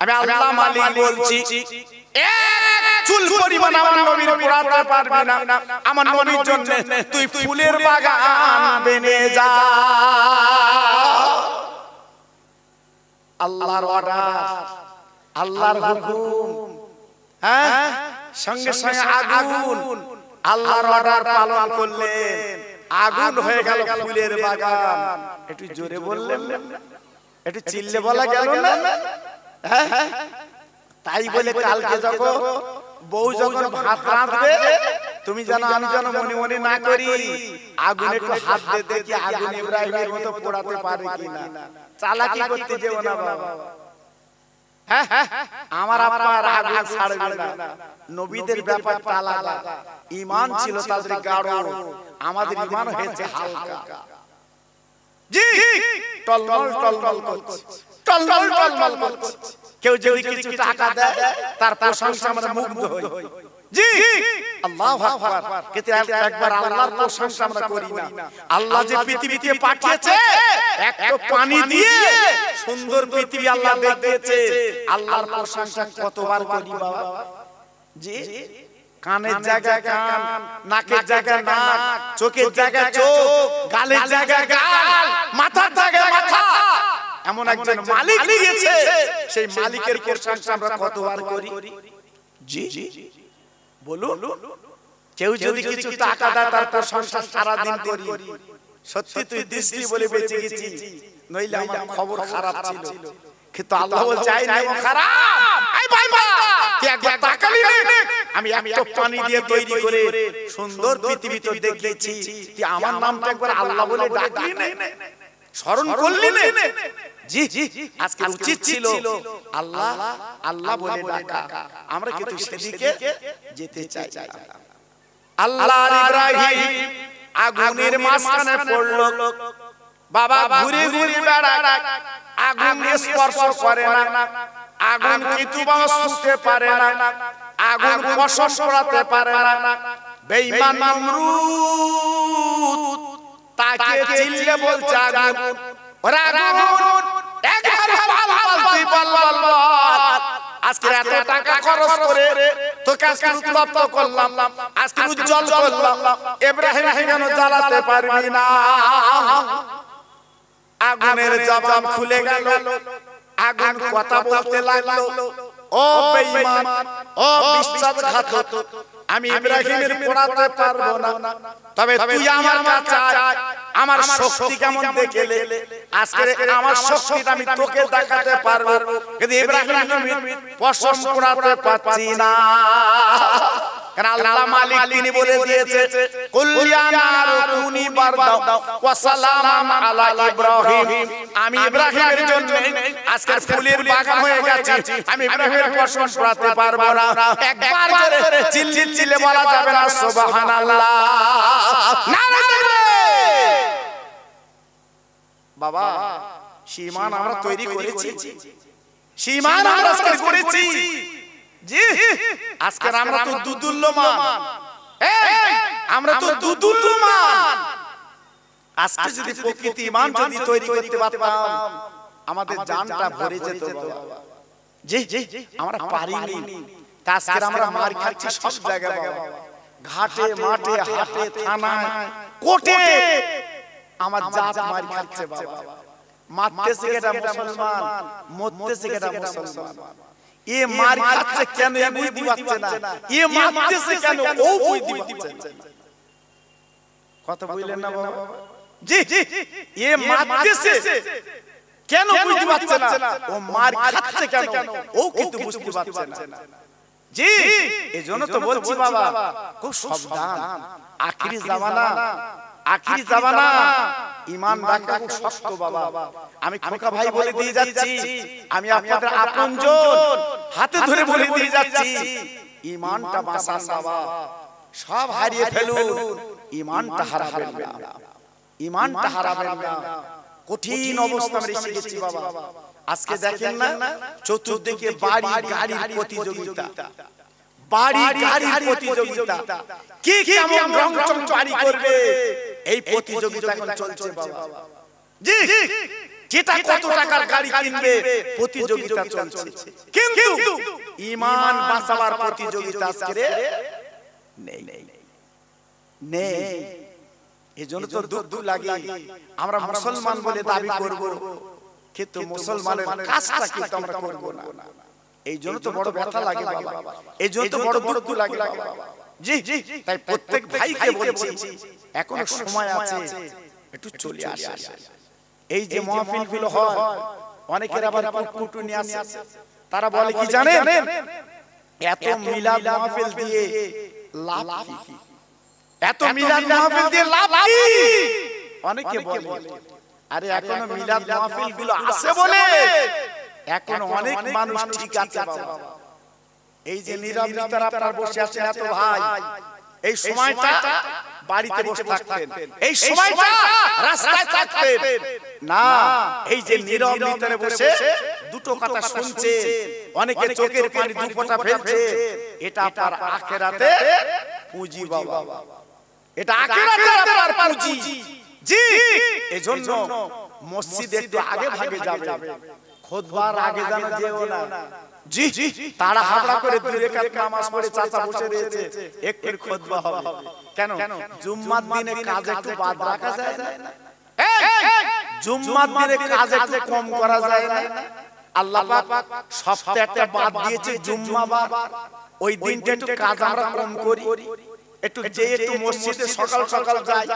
আমি আল্লাহ মালিক বলছি, এক চুল পরিমাণ আমার নবীর পোড়াতে পারবি না। আমার নবীর জন্য তুই ফুলের বাগান বেনে যা। আল্লাহর অর্ডার, আল্লাহর হুকুম, হ্যাঁ, সঙ্গে সঙ্গে আগুন আল্লাহর অর্ডার পালন করলেন, আগুন হয়ে গেল ফুলের বাগান। একটু জোরে বললেন, একটু চিল্লে বলা গেল না? তাই বলে কালকে যখন বউ যখন ভাত রাঁধবে, তুমি জানো আমি যেন মনে মনে না করি, আগুনে একটু হাত দিয়ে দেখি আগুন ইব্রাহিমের মতো পোড়াতে পারে কিনা। চালাকি করতে যেও না বাবা। আমার আব্বার আগুন ছাড়বে না। নবীদের ব্যাপারটা আলাদা, ঈমান ছিল তাদের গাঢ়, আমাদের ঈমান হয়েছে হালকা। জি, টলমল টলমল করছে, টলমল টলমল করছে। কেউ যদি কিছু টাকা দেয় তার প্রশংসা আমরা মুগ্ধ হই। জি, আল্লাহু আকবার। কিন্তু একবার আল্লাহর প্রশংসা আমরা করি না। আল্লাহ যে পৃথিবীতে পাঠিয়েছে, একটু পানি দিয়ে সুন্দর পৃথিবী আল্লাহ দেখিয়েছে, আল্লাহর প্রশংসা কতবার করি বাবা। জি, কানের জায়গায় কান, নাকের জায়গায় নাক, চোখের জায়গায় চোখ, গালের জায়গায় গাল, মাথার জায়গায় মাথা। এমন একজন মালিক দিয়েছে, সেই মালিকের প্রশংসা আমরা কতবার করি। জি, বলুন, কেউ যদি কিছু টাকা দেয় তার প্রশংসা সারা দিন করি। সত্যি তুই দৃষ্টি বলে বেঁচে গেছি, নইলে আমার খবর খারাপ ছিল। কিন্তু আল্লাহ বলছে আই নাই খারাপ, আই ভাই মা তুই একবার তাকালি না, আমি একটা পানি দিয়ে তৈরি করে সুন্দর পৃথিবী তো দেখিয়েছি, তুই আমার নামটা একবার আল্লাহ বলে ডাকলি না, স্মরণ করলি না। জি, আজকে উচিত ছিল আল্লাহ আল্লাহ বলে ডাকা। আমরা কিন্তু সেদিকে যেতে চাই না। আল্লাহর ইব্রাহিম আগুনের মাঝখানে পড়লো, বাবা ঘুরে ঘুরে বেড়ায়, আগুন স্পর্শ করে না, আগুন কিন্তু বাবা ছুঁতে পারে না, আগুন স্পর্শ করতে পারে না। বেঈমান নমরুদ তাকে চিল্লে বলছে, আগুন ওরে আগুন একবার তুই বল বল বল, আজকে এত টাকা খরচ করে তোকে আজকে উত্তপ্ত করলাম, আজকে উজ্জ্বল করলাম, ইব্রাহিম কেন জ্বালাতে পারবি না? আগুনের জবাব খুলে গেল, আগুন কথা বলতে লাগলো, ও বেঈমান, ও বিশ্বাসঘাতক, আমি ইব্রাহিমের পোড়াতে পারবো না, তবে তুই আমার কাছে আয়, আমার শক্তি কেমন দেখলে আজকে আমার শক্তিটা আমি তোকে দেখাতে পারবো, কিন্তু ইব্রাহিম নবীর পশম পোড়াতে পারছি না। কারণ আল্লাহ মালিক তিনি বলে দিয়েছে, কুল ইয়া নারু কুনি বারদাও ওয়া সালামান আলা ইব্রাহিম, আমি ইব্রাহিমের জন্য আজকের ফুলের বাগান হয়ে গেছে, আমি ইব্রাহিমের পশম পোড়াতে পারবো না। একবার জোরে চিল্লে বলা যাবে না সুবহানাল্লাহ? নারে বাবা, ঈমান আমরা তৈরি করেছি, ঈমান আমরা তৈরি করেছি। জি, আজকে আমরা তো দুদুল্যমান, আমরা তো দুদুল্যমান। আজকে যদি প্রকৃতি ঈমান যদি তৈরি করতে পারতাম, আমাদের জানটা ভরে যেত বাবা। জি, আমরা পারিনি, আজকে আমরা মার খাচ্ছি সব জায়গায় বাবা, ঘাটে মাঠে হাটে থানায় কোর্টে আমার জাত মার খাচ্ছে বাবা। মারতেছে কেটা মুসলমান, মরতেছে কেটা মুসলমান। এ মার খাচ্ছে কেন এ বুঝতে পারছে না, এ মারতেছে কেন ও বুঝতে পারছে না। কথা বললেন না বাবা? জি, এ মারতেছে কেন বুঝতে পারছে না, ও মার খাচ্ছে কেন ও কিন্তু বুঝতে পারছে না। জি, এজন্য তো বলছি বাবা, খুব সাবধান। আখিরি জামানা, আখিরি জামানা, ঈমান রাখা খুব শক্ত বাবা। আমি খোকা ভাই বলে দিয়ে যাচ্ছি, আমি আপনাদের আপনজন হাতে ধরে বলে দিয়ে যাচ্ছি, ঈমানটা বাঁচান বাবা। সব হারিয়ে ফেলুন, ঈমানটা হারাবেন না, ঈমানটা হারাবেন না। কঠিন অবস্থা আমরা এসে গেছি বাবা। আজকে দেখেন না, চতুর্দিকে বাড়ি গাড়ির প্রতিযোগিতা, বাড়ি গাড়ির প্রতিযোগিতা, কে কেমন রংচং বাড়ি করবে এই প্রতিযোগিতা এখন চলছে বাবা। জি, যেটা কত টাকার গাড়ি কিনবে প্রতিযোগিতা চলছে, কিন্তু ঈমান বাঁচাবার প্রতিযোগিতা আজকে নেই নেই। এজন্য তো দুঃখ লাগে, আমরা মুসলমান বলে দাবি করব, কিন্তু মুসলমানের কাজটা কিন্তু আমরা করব না। এই জন্য তো বড় ব্যথা লাগে বাবা, এই জন্য তো বড় দুঃখ লাগে বাবা। জি, তাই প্রত্যেক ভাইকে বলছি, এখনো সময় আছে, একটু চলে আসে। এই যে মাহফিল গুলো হয়, অনেকের আবার কুটু নিয়ে আসে, তারা বলে কি জানেন, এত মিলাদ মাহফিল দিয়ে লাভ কি, এত মিলাদ মাহফিল দিয়ে লাভ কি? অনেকে বলে, আরে এখনো মিলাদ মাহফিল গুলো আছে বলে এখনো অনেক মানুষ ঠিক আছে বাবা। এই যে নিরামিতার আপনারা বসে আছেন এত ভাই, এই সময়টা বাড়িতে বসে থাকতেন, এই সময়টা রাস্তায় থাকতেন না, এই যে নিরামিতারে বসে দুটো কথা শুনছে, অনেকে চোখের পানি দু ফোঁটা ফেলছে, এটা আপনার আখিরাতে পুঁজি বাবা, এটা আখিরাতে আপনার পুঁজি। জি, এজন্য মসজিদে একটু আগে ভাগে যাবে, খুতবার আগে যেন যেও না। জি, তারা হাবড়া করে দুই রাকাত নামাজ পড়ে চাচা বসে রয়েছে, একটু খুতবা হবে কেন? জুম্মার দিনে কাজ একটু বাদ রাখা যায় না? জুম্মার দিনে কাজ একটু কম করা যায় না? আল্লাহ পাক সপ্তাহে একটা বাদ দিয়েছে জুম্মাবার, ওই দিনটা একটু কাজ আমরা কম করি, একটু যে একটু মসজিদে সকাল সকাল যাই।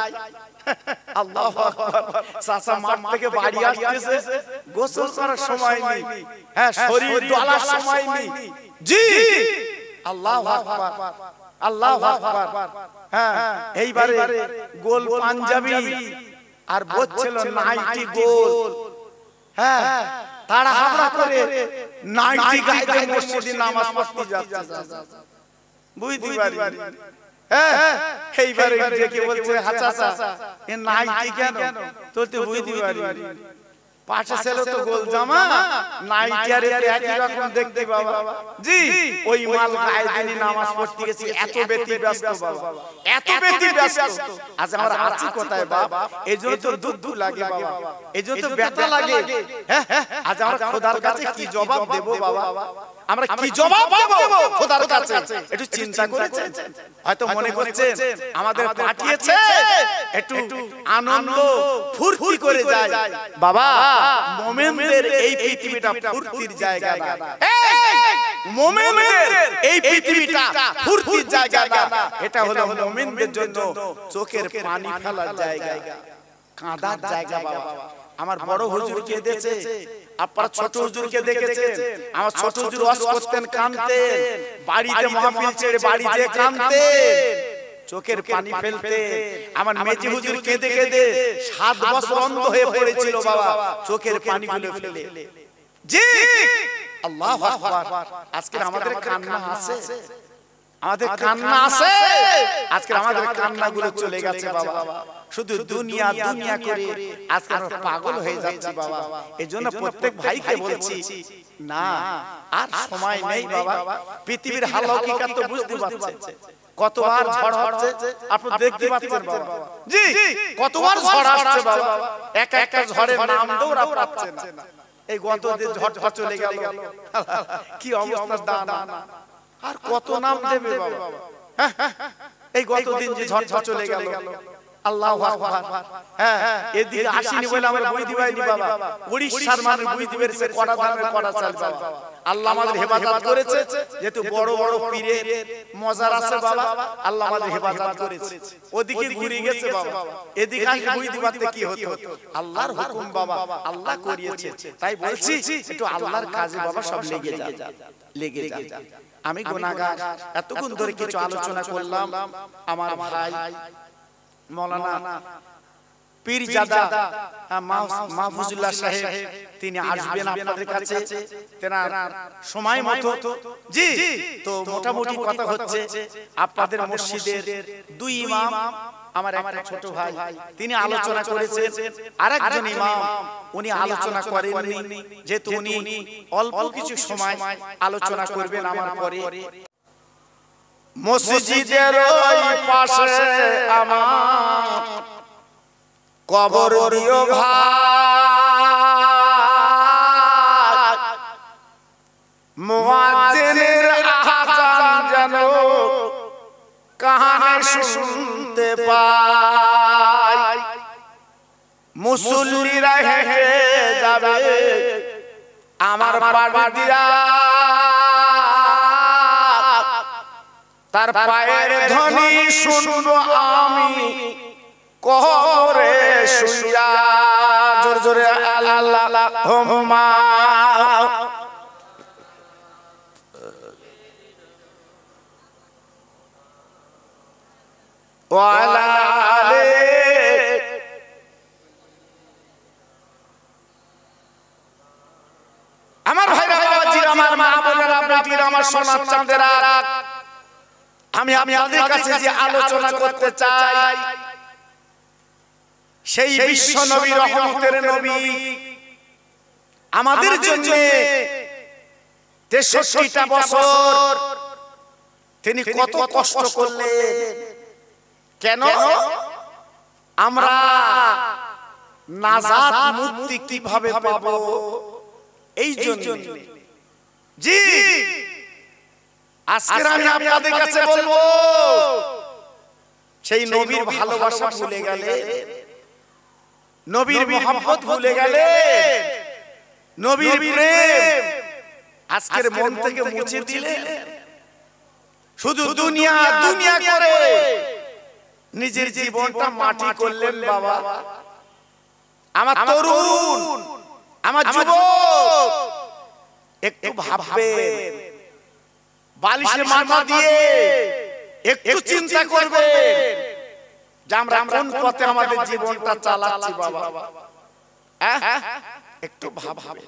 আল্লাহু আকবার, চাচা মাঠ থেকে বাড়ি আসতেছে, গোসল করার সময় নেই, হ্যাঁ শরীর ধোয়ার সময় নেই। জি, আল্লাহু আকবার, আল্লাহু আকবার। হ্যাঁ, এইবারে গোল পাঞ্জাবি আর বলছিল নাইটি গোল, হ্যাঁ তারা হাবড়া করে নাইটি গায়ে মসজিদে নামাজ পড়তে যাচ্ছে, বুঝতে পারি। এইবারে দেখে বলছে, হাচাচা এ নাইটি কেন? তোর তো বুঝতে পারি, পাশে ছিল তো গোল জামা, নাইটি আর একই রকম দেখতে বাবা। জি, ওই মাল গায়ে দিনে নামাজ পড়তে গেছি, এত ব্যতি ব্যস্ত বাবা, এত ব্যতি ব্যস্ত। আজ আমরা আছি কোথায় বাবা? এইজন্য তো দুঃখ লাগে বাবা, এইজন্য তো ব্যথা লাগে। হ্যাঁ, আজ আমরা খোদার কাছে কি জবাব দেব বাবা? আমরা কি জবাব দেব খোদার কাছে একটু চিন্তা করেছেন? হয়তো মনে করছেন আমাদের পাঠিয়েছে একটু আনন্দ ফুর্তি করে যায়। বাবা, মুমিনদের এই পৃথিবীটা ফুর্তির জায়গা না। মুমিনদের এই পৃথিবীটা ফুর্তির জায়গা না, এটা হলো মুমিনদের জন্য চোখের পানি ফেলার জায়গা, কাঁদার জায়গা। বাবা, আমার বড় হুজুর কে দেখেছে, আপনারা ছোট হুজুরকে দেখেছেন। আমার ছোট হুজুর ওয়াজ করতেন, কাঁদতেন, বাড়িতে মাহফিল ছেড়ে বাড়ি যেয়ে কাঁদতেন, চোখের পানি ফেলতেন। আমার মেজি হুজুর কেঁদে কেঁদে 7 বছর অন্ধ হয়ে পড়েছিল বাবা, চোখের পানিগুলো ফেলে। জি, আল্লাহু আকবার। আজকে আমাদের কান্না আছে, আমাদের কান্না আছে, আজকে আমাদের কান্নাগুলো চলে গেছে বাবা। শুধু দুনিয়া দুনিয়া করে আজকে আমরা পাগল হয়ে যাচ্ছি বাবা। এজন্য প্রত্যেক ভাইকে বলছি, না আর সময় নেই বাবা। পৃথিবীর হাল হকিকত তো বুঝতে পারছেন, কতবার ঝড় হচ্ছে আপনি দেখতে পাচ্ছেন বাবা। জি, কতবার ঝড় আসছে বাবা, এক একটা ঝড়ের নাম দৌড়া পাচ্ছেন না। এই গত দিন ঝড়টা চলে গেল, কি অবস্থা দানা, আর কত নাম দেবে বাবা। এই গত দিন যে ঝড়টা চলে গেল, আল্লাহু আকবার। হ্যাঁ, এদিকে আসিনি বলে আমরা বই দিবাইনি বাবা। উড়িষ্যার মানুষ বই দিবের সে কড়া দানের কড়া চাল বাবা। আল্লাহ আমাদের হেফাজত করেছে, যেহেতু বড় বড় পীরের মজার আছে বাবা, আল্লাহ আমাদের হেফাজত করেছে। ওদিকে ঘুরে গেছে বাবা, এদিকে আসলে বই দিবাতে কি হতো, আল্লাহর হুকুম বাবা, আল্লাহ করিয়েছে। তাই বলছি একটু আল্লাহর কাজে বাবা সব লেগে যা, লেগে যা। আমি গুনাহগার, এতক্ষণ ধরে কিছু আলোচনা করলাম। আমার ভাই মৌলানা পীরজাদা মাহফুজুল্লাহ সাহেব, তিনি আসবেন আপনাদের কাছে তেনার সময় মতো। জি, তো মোটামুটি কথা হচ্ছে, আপনাদের মসজিদের 2 ইমাম, আমার একটা ছোট ভাই, তিনি আলোচনা করেছেন। আরেকজন ইমাম উনি আলোচনা করেননি, যেহেতু উনি অল্প কিছু সময় আলোচনা করবেন আমার পরে। মসজিদের ওই পাশে আমার কবর দিও ভাই, মুয়াজ্জিনের আযান যেন কানে শুনতে পাই। মুসল্লিরা হেঁটে যাবে আমার পাড়া দিয়া, তার পায়ের ধ্বনি শুনবো আমি কবরে শুইয়া। জোরে জোরে আল্লাহুম্মা ওয়া আলা আলি। আমার ভাইরা, বাবাজিরা, আমার মা বোনেরা, বেটিরা, আমার সোনার চাঁদেরা, আমি আপনাদের কাছে যে আলোচনা করতে চাই, সেই বিশ্ব নবী, রহমতের নবী, আমাদের জন্য 63টা বছর তিনি কত কষ্ট করলেন। কেন? আমরা নাজাত মুক্তি কিভাবে পাবো, এই জন্য। জি, আজকে আমি আপনাদের কাছে বলবো, সেই নবীর ভালোবাসা ভুলে গেলে, নবীর মহব্বত ভুলে গেলে, নবীর প্রেম আজকের মন থেকে মুছে দিলে, শুধু দুনিয়া দুনিয়া করে নিজের জীবনটা মাটি করলেন বাবা। আমার তরুণ, আমার যুবক, একটু ভাববেন, বালিশে মাথা দিয়ে একটু চিন্তা করবেন যে আমরা কোন পথে আমাদের জীবনটা চালাচ্ছি বাবা। একটু ভাববেন।